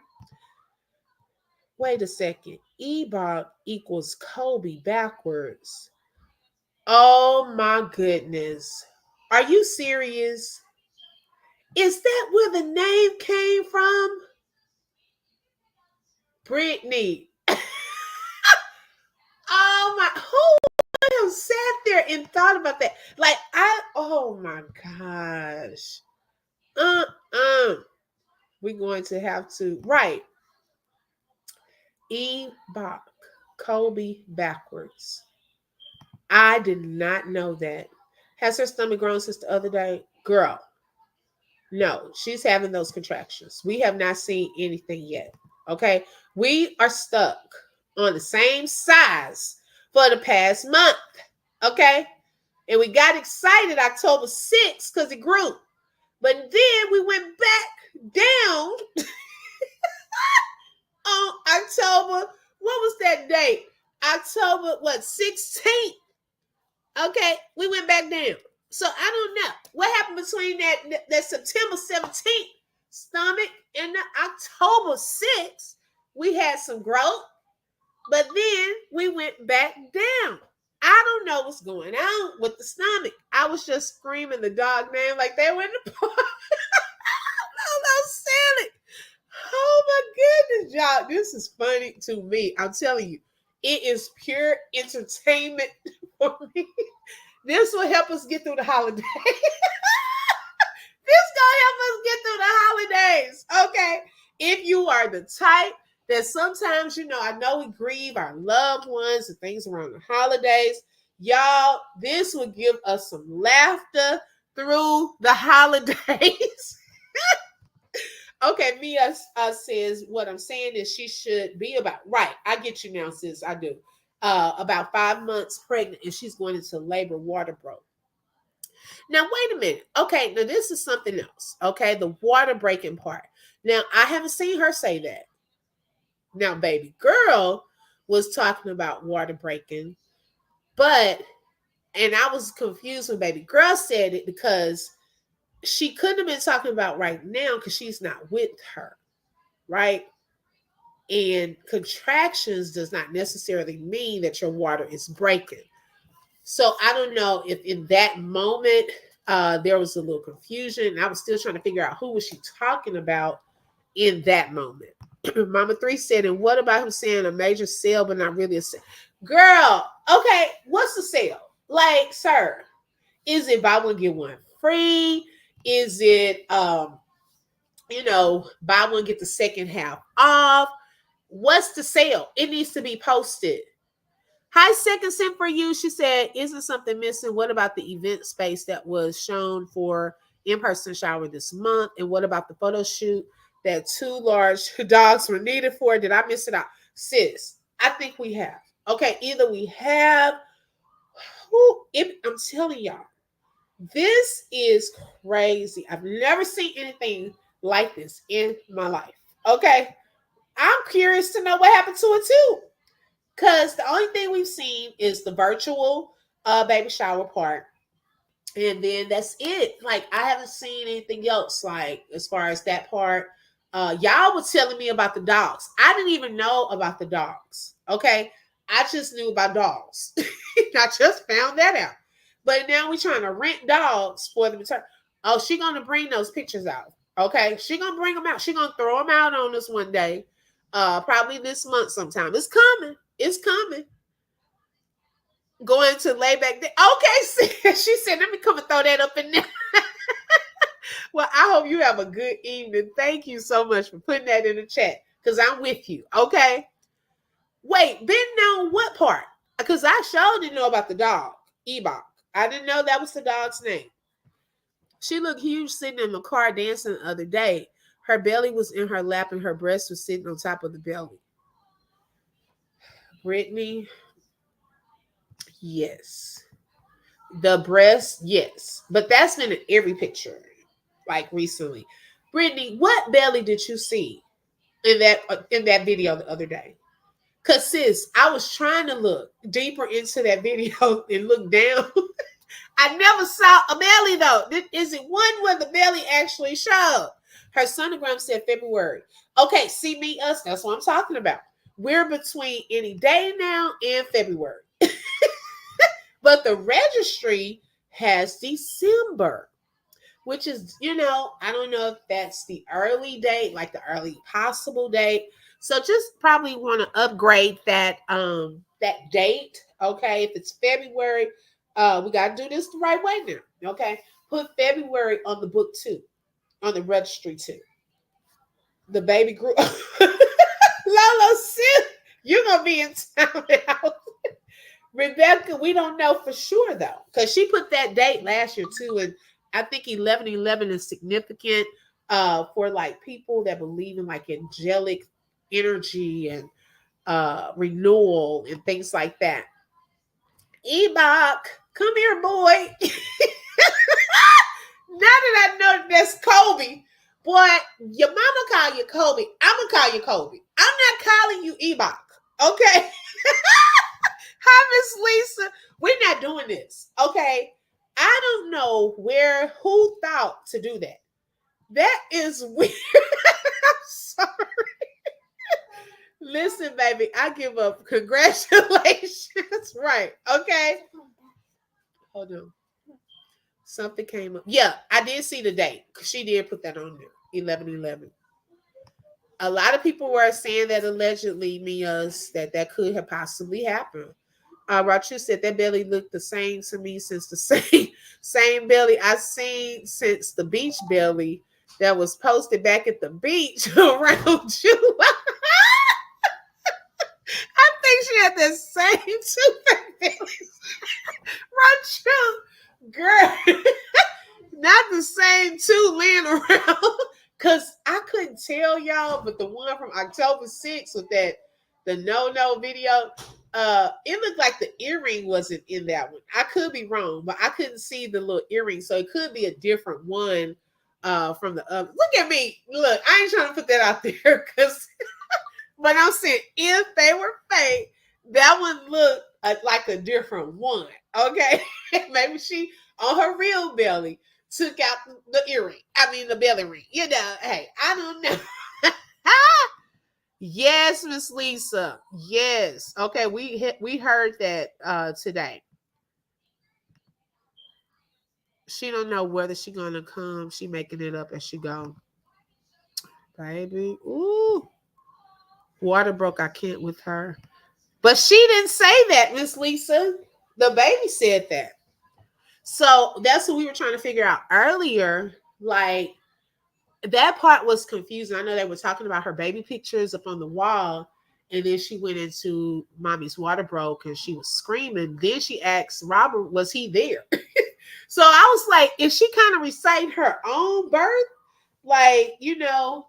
Wait a second. Ebot equals Kobe backwards. Oh my goodness. Are you serious? Is that where the name came from? Brittany. Oh my, who have sat there and thought about that? Like oh my gosh. We're going to have to, right. Ebok, Kobe backwards. I did not know that. Has her stomach grown since the other day? Girl, no, she's having those contractions. We have not seen anything yet. Okay. We are stuck on the same size for the past month. Okay. And we got excited October 6th because it grew. But then we went back down on October. What was that date? October, 16th? Okay. We went back down. So I don't know what happened between that September 17th stomach and the October 6th. We had some growth, but then we went back down. I don't know what's going on with the stomach. I was just screaming the dog name like they were in the park. Oh, that's silly. Oh my goodness, y'all. This is funny to me. I'm telling you, it is pure entertainment for me. This will help us get through the holidays. This gonna help us get through the holidays. Okay. If you are the type that sometimes, I know we grieve our loved ones and things around the holidays. Y'all, this will give us some laughter through the holidays. Okay, Mia says what I'm saying is she should be about right. I get you now, sis. I do. About 5 months pregnant, and she's going into labor. Water broke. Now, wait a minute. Okay, now this is something else. Okay, the water breaking part. Now, I haven't seen her say that. Now, baby girl was talking about water breaking, and I was confused when baby girl said it because she couldn't have been talking about right now because she's not with her, right? And contractions does not necessarily mean that your water is breaking. So I don't know if in that moment there was a little confusion. I was still trying to figure out who was she talking about in that moment. Mama 3 said, and what about him saying a major sale but not really a sale? Girl, okay, what's the sale? Like, sir, is it buy one get one free? Is it buy one, get the second half off. What's the sale? It needs to be posted. Hi, second sim for you. She said, isn't something missing? What about the event space that was shown for in-person shower this month? And what about the photo shoot that two large dogs were needed for? Did I miss it out? Sis, I think we have. Okay, either we have, I'm telling y'all, this is crazy. I've never seen anything like this in my life. Okay, I'm curious to know what happened to it too. Because the only thing we've seen is the virtual baby shower part. And then that's it. Like, I haven't seen anything else, like, as far as that part. Y'all were telling me about the dogs. I didn't even know about the dogs. Okay. I just knew about dogs. I just found that out. But now we're trying to rent dogs for them to turn. Oh, she gonna bring those pictures out. Okay. She gonna bring them out. She gonna throw them out on us one day. Probably this month sometime. It's coming. It's coming. Going to lay back there. Okay, she said, let me come and throw that up in there. Well, I hope you have a good evening. Thank you so much for putting that in the chat because I'm with you. Okay. Wait, been known what part? Because I sure didn't know about the dog, Ebok. I didn't know that was the dog's name. She looked huge sitting in the car dancing the other day. Her belly was in her lap and her breast was sitting on top of the belly. Brittany, yes. The breast, yes. But that's been in every picture, like recently. Brittany, what belly did you see in that video the other day? Cause sis, I was trying to look deeper into that video and look down. I never saw a belly though. Is it one where the belly actually showed? Her sonogram said February. Okay, see me, us. That's what I'm talking about. We're between any day now and February. But the registry has December, which is, I don't know if that's the early date, like the early possible date. So just probably want to upgrade that date. Okay. If it's February, we got to do this the right way now. Okay. Put February on the book too, on the registry too. The baby grew. Lolo, sis, you're going to be in town now. Rebecca, we don't know for sure though, because she put that date last year too, and I think 11/11 is significant for like people that believe in like angelic energy and renewal and things like that. Ebok, come here, boy. Now that I know that's Kobe, boy, your mama call you Kobe. I'm gonna call you Kobe. I'm not calling you Ebok. Okay. Hi, Miss Lisa. We're not doing this. Okay. I don't know who thought to do that. That is weird. I'm sorry. Listen, baby, I give up. Congratulations. Right. Okay. Hold on. Something came up. Yeah, I did see the date because she did put that on there. 11/11. A lot of people were saying that allegedly means that could have possibly happened. Rachu said that belly looked the same to me since the same belly I seen since the beach belly that was posted back at the beach around July. I think she had the same two bellies. Rachu, girl, not the same two laying around. Cause I couldn't tell y'all, but the one from October 6th with the no video, it looked like the earring wasn't in that one. I could be wrong, but I couldn't see the little earring, so it could be a different one from the other. Look at me. Look, I ain't trying to put that out there because but I'm saying if they were fake, that one looked like a different one. Okay. Maybe she on her real belly took out the earring. I mean the belly ring. Hey, I don't know. Yes, Miss Lisa. Yes. Okay, we heard that today. She don't know whether she gonna come. She making it up as she go. Baby. Ooh. Water broke. I can't with her. But she didn't say that, Miss Lisa. The baby said that. So that's what we were trying to figure out earlier. Like, that part was confusing. I know they were talking about her baby pictures up on the wall, and then she went into mommy's water broke and she was screaming. Then she asked Robert, was he there? So I was like, is she kind of reciting her own birth? Like,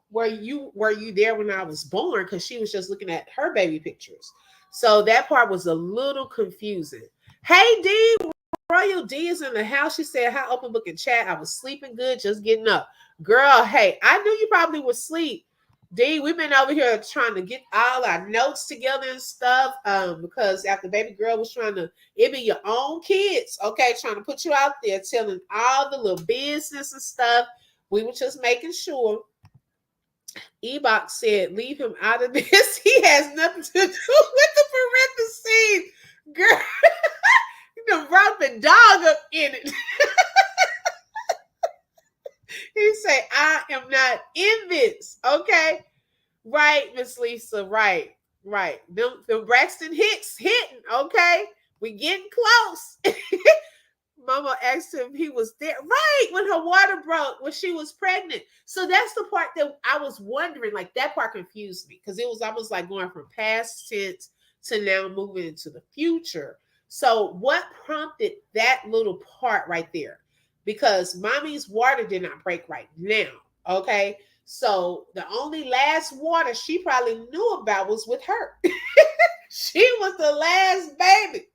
were you there when I was born? Because she was just looking at her baby pictures. So that part was a little confusing. Hey D, Royal D is in the house. She said, hi, open book and chat. I was sleeping good, just getting up. Girl, hey, I knew you probably would sleep. D, we've been over here trying to get all our notes together and stuff. Because after baby girl was trying to, it be your own kids, okay, trying to put you out there, telling all the little business and stuff. We were just making sure. Ebox said, leave him out of this. He has nothing to do with the parentheses. Girl, you done brought the dog up in it. He say, I am not in this. Okay. Right, Miss Lisa. Right. Right. The Braxton Hicks hitting. Okay. We getting close. Mama asked him if he was there. Right, when her water broke, when she was pregnant. So that's the part that I was wondering. Like, that part confused me because it was almost like going from past tense to now moving into the future. So what prompted that little part right there? Because mommy's water did not break right now. Okay. So the only last water she probably knew about was with her. She was the last baby.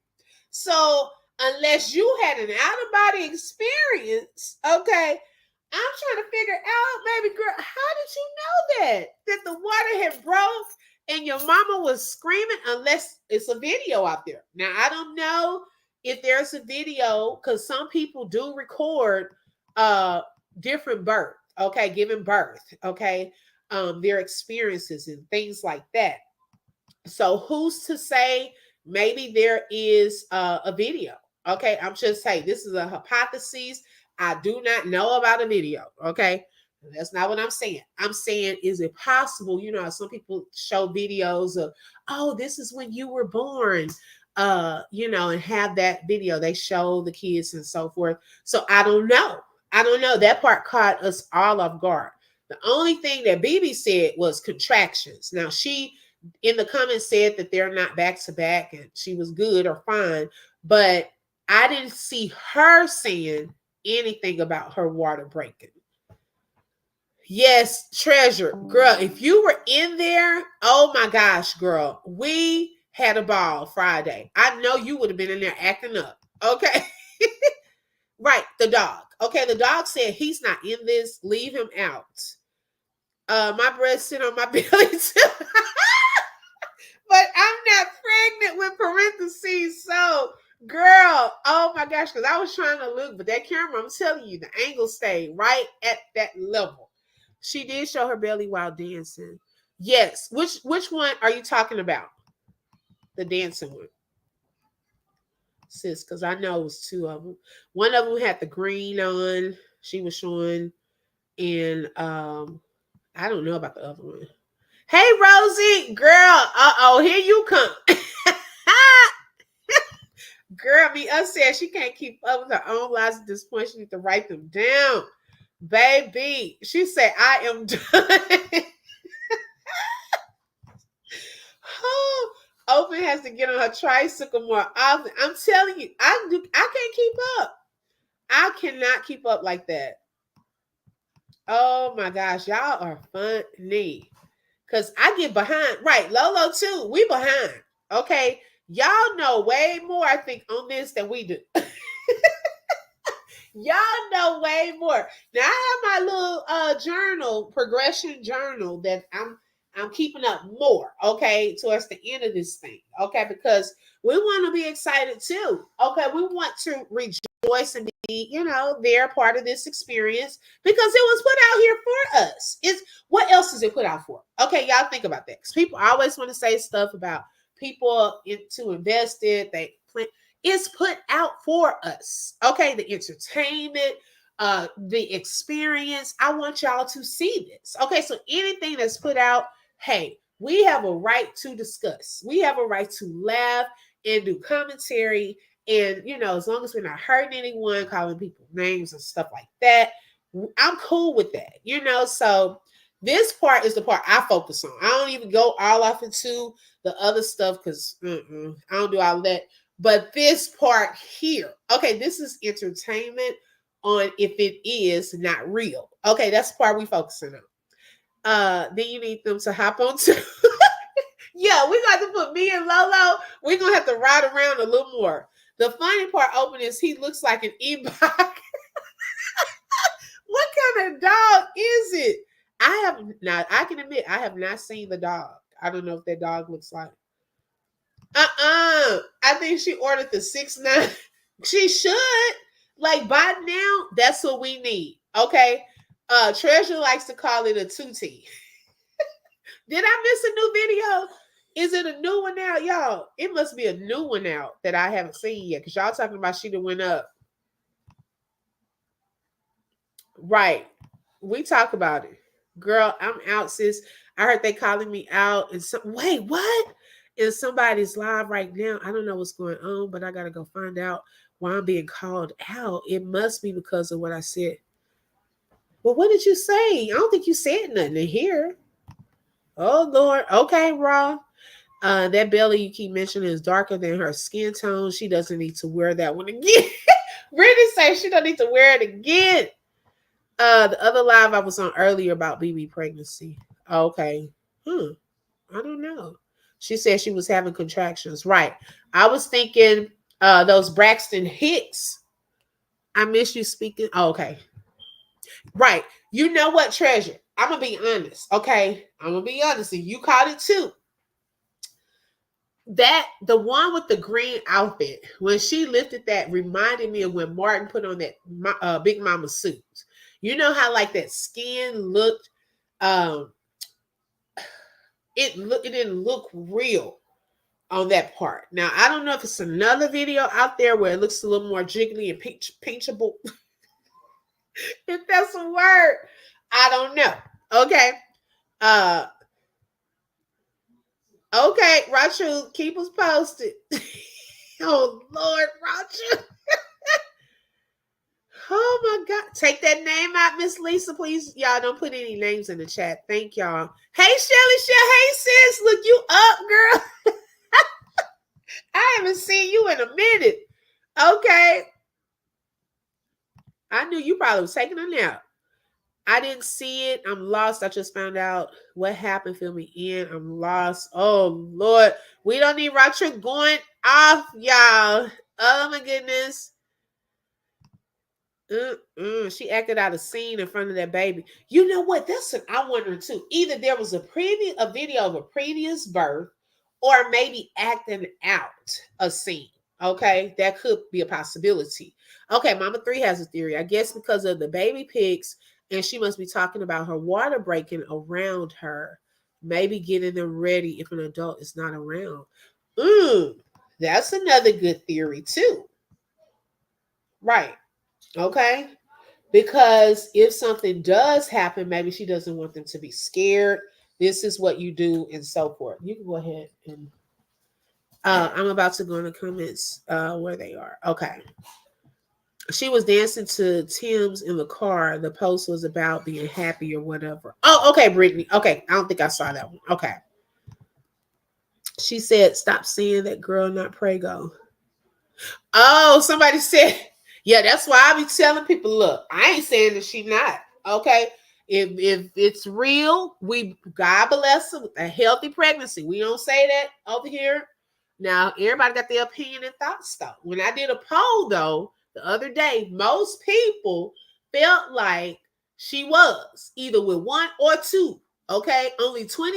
So unless you had an out of body experience, okay, I'm trying to figure out, baby girl, how did you know that the water had broke and your mama was screaming? Unless it's a video out there. Now I don't know if there's a video because some people do record uh different birth, okay, giving birth, okay, their experiences and things like that. So who's to say maybe there is a video? Okay, I'm just saying this is a hypothesis. I do not know about a video. Okay, that's not what I'm saying. I'm saying, is it possible? You know, some people show videos of, oh, this is when you were born, and have that video. They show the kids and so forth. So I don't know. I don't know. That part caught us all off guard. The only thing that BB said was contractions. Now she in the comments said that they're not back to back and she was good or fine, but I didn't see her saying anything about her water breaking. Yes, treasure, girl, if you were in there, oh my gosh, girl, we had a ball Friday. I know you would have been in there acting up. Okay. Right, the dog. Okay, the dog said he's not in this, leave him out. My breast sit on my belly too. But I'm not pregnant with parentheses. So, girl, oh my gosh, because I was trying to look, but that camera, I'm telling you, the angle stayed right at that level. She did show her belly while dancing. Yes. Which one are you talking about? The dancing one, sis, because I know it was two of them. One of them had the green on. She was showing, and I don't know about the other one. Hey, Rosie, girl. Here you come. Girl, me us said she can't keep up with her own lies at this point. She needs to write them down. Baby, she said, I am done. Open has to get on her tricycle more often. I'm telling you, I can't keep up. I cannot keep up like that. Oh my gosh, y'all are funny. Cause I get behind. Right, Lolo too. We behind. Okay. Y'all know way more, I think, on this than we do. Y'all know way more. Now I have my little journal, progression journal that I'm keeping up more, okay, towards the end of this thing. Okay, because we want to be excited too. Okay, we want to rejoice and be, they're part of this experience because it was put out here for us. It's what else is it put out for? Okay, y'all think about that. Because people always want to say stuff about people to invest it, they plan. Is put out for us. Okay, the entertainment, the experience. I want y'all to see this. Okay, so anything that's put out, hey, we have a right to discuss. We have a right to laugh and do commentary. And, as long as we're not hurting anyone, calling people names and stuff like that, I'm cool with that, So this part is the part I focus on. I don't even go all off into the other stuff because I don't do all that. But this part here, okay, this is entertainment on if it is not real. Okay, that's the part we focusing on. Then you need them to hop on to. Yeah, we got to put me and Lolo. We're gonna have to ride around a little more. The funny part open is he looks like an e-bike. What kind of dog is it? I have not. I can admit I have not seen the dog. I don't know if that dog looks like. I think she ordered the 6'9". She should. Like by now, that's what we need. Okay. Treasure likes to call it a 2T. Did I miss a new video? Is it a new one out, y'all? It must be a new one out that I haven't seen yet. Cause y'all talking about she done went up. Right. We talk about it. Girl, I'm out, sis. I heard they calling me out and wait, what? In somebody's live right now. I don't know what's going on, but I gotta go find out why I'm being called out. It must be because of what I said. Well, what did you say? I don't think you said nothing in here. Oh Lord. Okay, Raw. That belly you keep mentioning is darker than her skin tone. She doesn't need to wear that one again. Brittany says she don't need to wear it again. The other live I was on earlier about BB pregnancy. Okay. I don't know. She said she was having contractions. Right. I was thinking those Braxton Hicks. I miss you speaking. Oh, okay. Right. You know what, Treasure? I'm gonna be honest. Okay. I'm gonna be honest. And you caught it too. That the one with the green outfit, when she lifted that, reminded me of when Martin put on that Big Mama suit. You know how like that skin looked, um it didn't look real on that part. Now I don't know if it's another video out there where it looks a little more jiggly and pinchable. If that's a word, I don't know. Okay. uh okay, Rachu, keep us posted. Oh Lord, Rachu. Oh my God. Take that name out, Miss Lisa, please. Y'all don't put any names in the chat. Thank y'all. Hey, Shelly, hey, sis. Look you up, girl. I haven't seen you in a minute. Okay. I knew you probably was taking a nap. I didn't see it. I'm lost. I just found out what happened. Fill me in. I'm lost. Oh, Lord. We don't need Roger going off, y'all. Oh, my goodness. She acted out a scene in front of that baby. You know what? That's what I'm wondering too. Either there was a video of a previous birth, or maybe acting out a scene. Okay, that could be a possibility. Okay, Mama Three has a theory. I guess because of the baby pics, and she must be talking about her water breaking around her, maybe getting them ready if an adult is not around. That's another good theory too. Right. Okay. Because if something does happen, maybe she doesn't want them to be scared. This is what you do, and so forth. You can go ahead and I'm about to go in the comments where they are. Okay. She was dancing to Tim's in the car. The post was about being happy or whatever. Oh, okay, Brittany. Okay. I don't think I saw that one. Okay. She said, stop seeing that girl, not Prego. Oh, somebody said, yeah, that's why I be telling people, look, I ain't saying that she not. Okay. If it's real, we God bless her with a healthy pregnancy. We don't say that over here. Now, everybody got their opinion and thoughts though. When I did a poll though, the other day, most people felt like she was either with one or two. Okay. Only 22%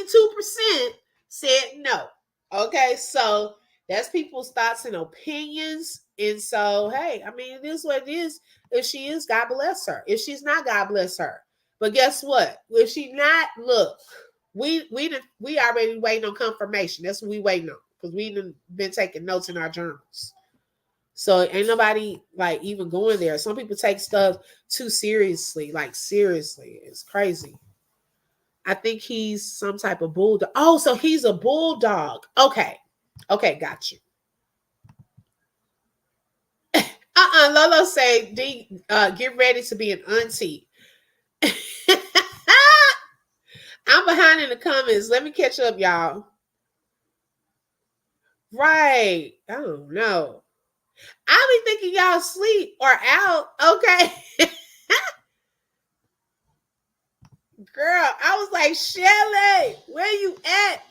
said no. Okay. So that's people's thoughts and opinions. And so, hey, I mean, it is what it is. If she is, God bless her. If she's not, God bless her. But guess what? If she not, look, we already waiting on confirmation. That's what we waiting on, because we have been taking notes in our journals. So ain't nobody like even going there. Some people take stuff too seriously, like seriously. It's crazy. I think he's some type of bulldog. Oh, so he's a bulldog. Okay. Okay, got you. Lolo say, D, get ready to be an auntie. I'm behind in the comments. Let me catch up, y'all. Right. I don't know. I be thinking y'all sleep or out. Okay. Girl, I was like, Shelly, where you at?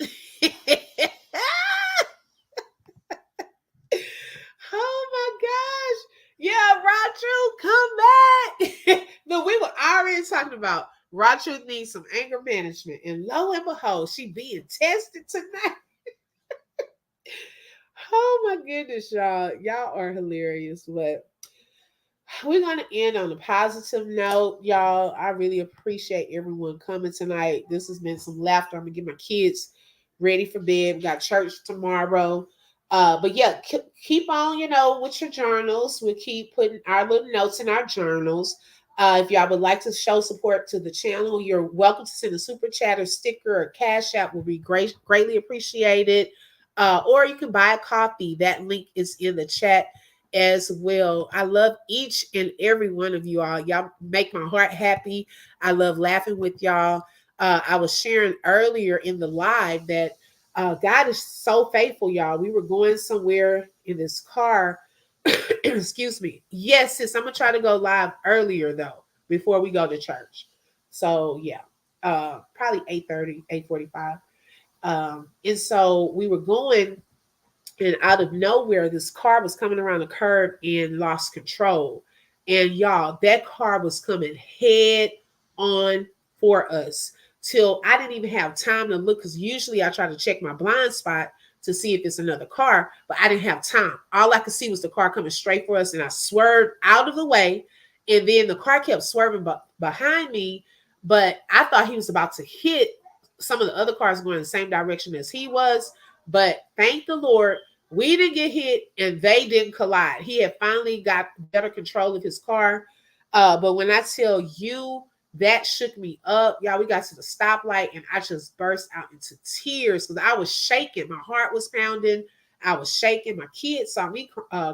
Oh my gosh. Yeah, Rod Truth, come back. No, we were already talking about Rod Truth needs some anger management. And lo and behold, she being tested tonight. Oh my goodness, y'all. Y'all are hilarious. But we're going to end on a positive note, y'all. I really appreciate everyone coming tonight. This has been some laughter. I'm going to get my kids ready for bed. We got church tomorrow. But yeah, keep on, with your journals. We'll keep putting our little notes in our journals. If y'all would like to show support to the channel, you're welcome to send a super chat or sticker or cash app will be greatly appreciated. Or you can buy a coffee. That link is in the chat as well. I love each and every one of you all. Y'all make my heart happy. I love laughing with y'all. I was sharing earlier in the live that God is so faithful, y'all. We were going somewhere in this car. Excuse me. Yes, sis, I'm gonna try to go live earlier though, before we go to church. So yeah, probably 8:30, 8:45. And so we were going, and out of nowhere, this car was coming around the curve and lost control. And y'all, that car was coming head on for us till I didn't even have time to look, because usually I try to check my blind spot to see if it's another car, but I didn't have time. All I could see was the car coming straight for us, and I swerved out of the way. And then the car kept swerving behind me, but I thought he was about to hit some of the other cars going in the same direction as he was. But thank the Lord, we didn't get hit and they didn't collide. He had finally got better control of his car. But when I tell you, that shook me up. Y'all, we got to the stoplight and I just burst out into tears because I was shaking. My heart was pounding. I was shaking. My kids saw me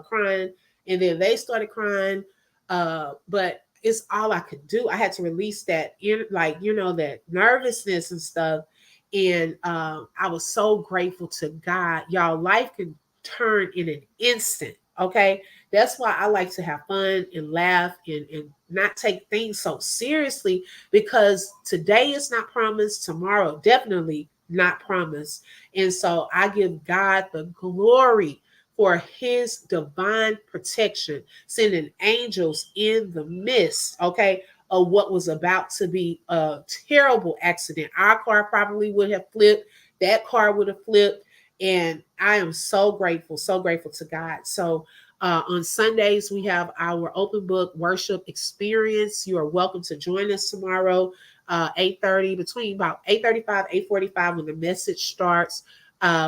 crying, and then they started crying. But it's all I could do. I had to release that, that nervousness and stuff. And I was so grateful to God. Y'all, life can turn in an instant. Okay. That's why I like to have fun and laugh and not take things so seriously, because today is not promised, tomorrow definitely not promised. And so I give God the glory for his divine protection, sending angels in the midst, okay, of what was about to be a terrible accident. Our car probably would have flipped, that car would have flipped. And I am so grateful to God. So on Sundays, we have our open book worship experience. You are welcome to join us tomorrow, 8:30, between about 8:35, 8:45, when the message starts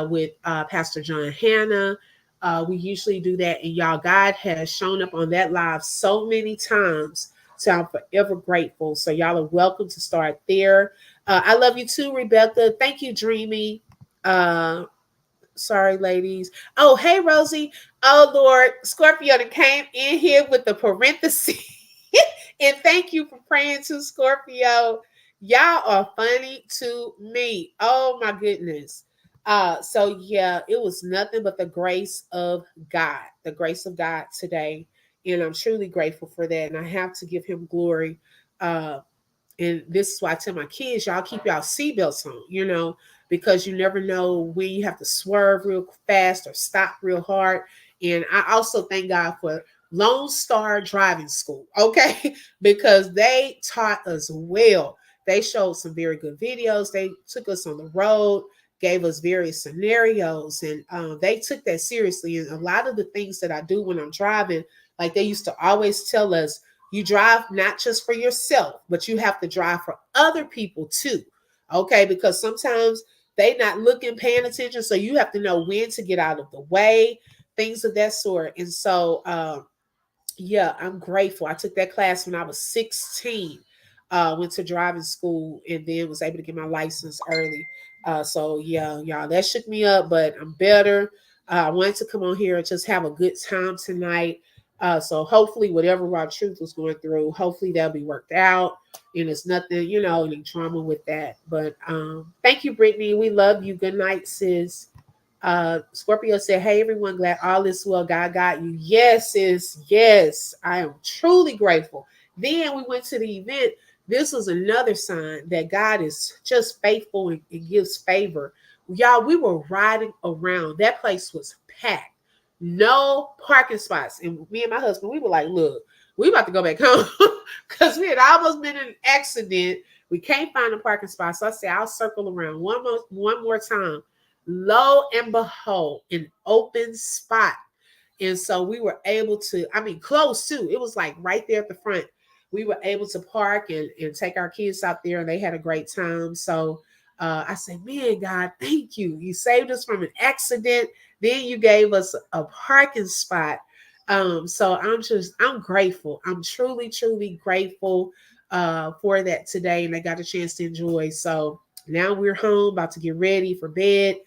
with Pastor John Hanna. We usually do that. And y'all, God has shown up on that live so many times. So I'm forever grateful. So y'all are welcome to start there. I love you too, Rebecca. Thank you, Dreamy. Uh, Sorry, ladies. Oh, hey, Rosie. Oh, Lord. Scorpio that came in here with the parenthesis. And thank you for praying to Scorpio. Y'all are funny to me. Oh, my goodness. So yeah, it was nothing but the grace of God, the grace of God today. And I'm truly grateful for that. And I have to give him glory. Uh, and this is why I tell my kids, y'all keep y'all seatbelts on, because you never know when you have to swerve real fast or stop real hard. And I also thank God for Lone Star Driving School, okay? Because they taught us well. They showed some very good videos. They took us on the road, gave us various scenarios, and they took that seriously. And a lot of the things that I do when I'm driving, like they used to always tell us, you drive not just for yourself, but you have to drive for other people too. Okay, because sometimes they not looking, paying attention. So you have to know when to get out of the way, things of that sort. And so yeah, I'm grateful. I took that class when I was 16. Went to driving school and then was able to get my license early. So yeah, y'all, that shook me up, but I'm better. I wanted to come on here and just have a good time tonight. So hopefully, whatever Raw Truth was going through, hopefully that'll be worked out. And it's nothing, any trauma with that. But thank you, Brittany. We love you. Good night, sis. Scorpio said, "Hey everyone, glad all is well. God got you." Yes, sis. Yes, I am truly grateful. Then we went to the event. This was another sign that God is just faithful and gives favor. Y'all, we were riding around. That place was packed. No parking spots. And me and my husband, we were like, look, we about to go back home because we had almost been in an accident. We can't find a parking spot. So I said, I'll circle around one more time. Lo and behold, an open spot. And so we were able to, I mean, close too. It was like right there at the front. We were able to park and take our kids out there, and they had a great time. So I said, man, God, thank you. You saved us from an accident. Then you gave us a parking spot. So I'm grateful. I'm truly, truly grateful for that today. And I got a chance to enjoy. So now we're home, about to get ready for bed,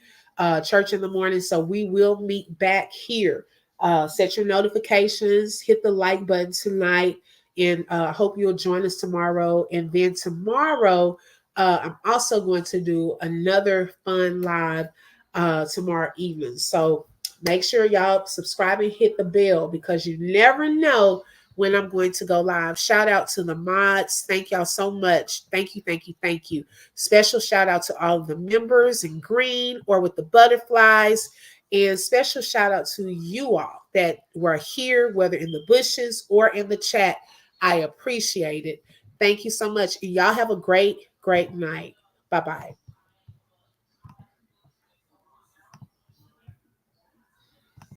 church in the morning. So we will meet back here. Set your notifications, hit the like button tonight, and hope you'll join us tomorrow. And then tomorrow, I'm also going to do another fun live tomorrow evening. So make sure y'all subscribe and hit the bell because you never know when I'm going to go live. Shout out to the mods. Thank y'all so much. Thank you, thank you, thank you. Special shout out to all of the members in green or with the butterflies. And special shout out to you all that were here, whether in the bushes or in the chat. I appreciate it. Thank you so much. And y'all have a great, great night. Bye bye.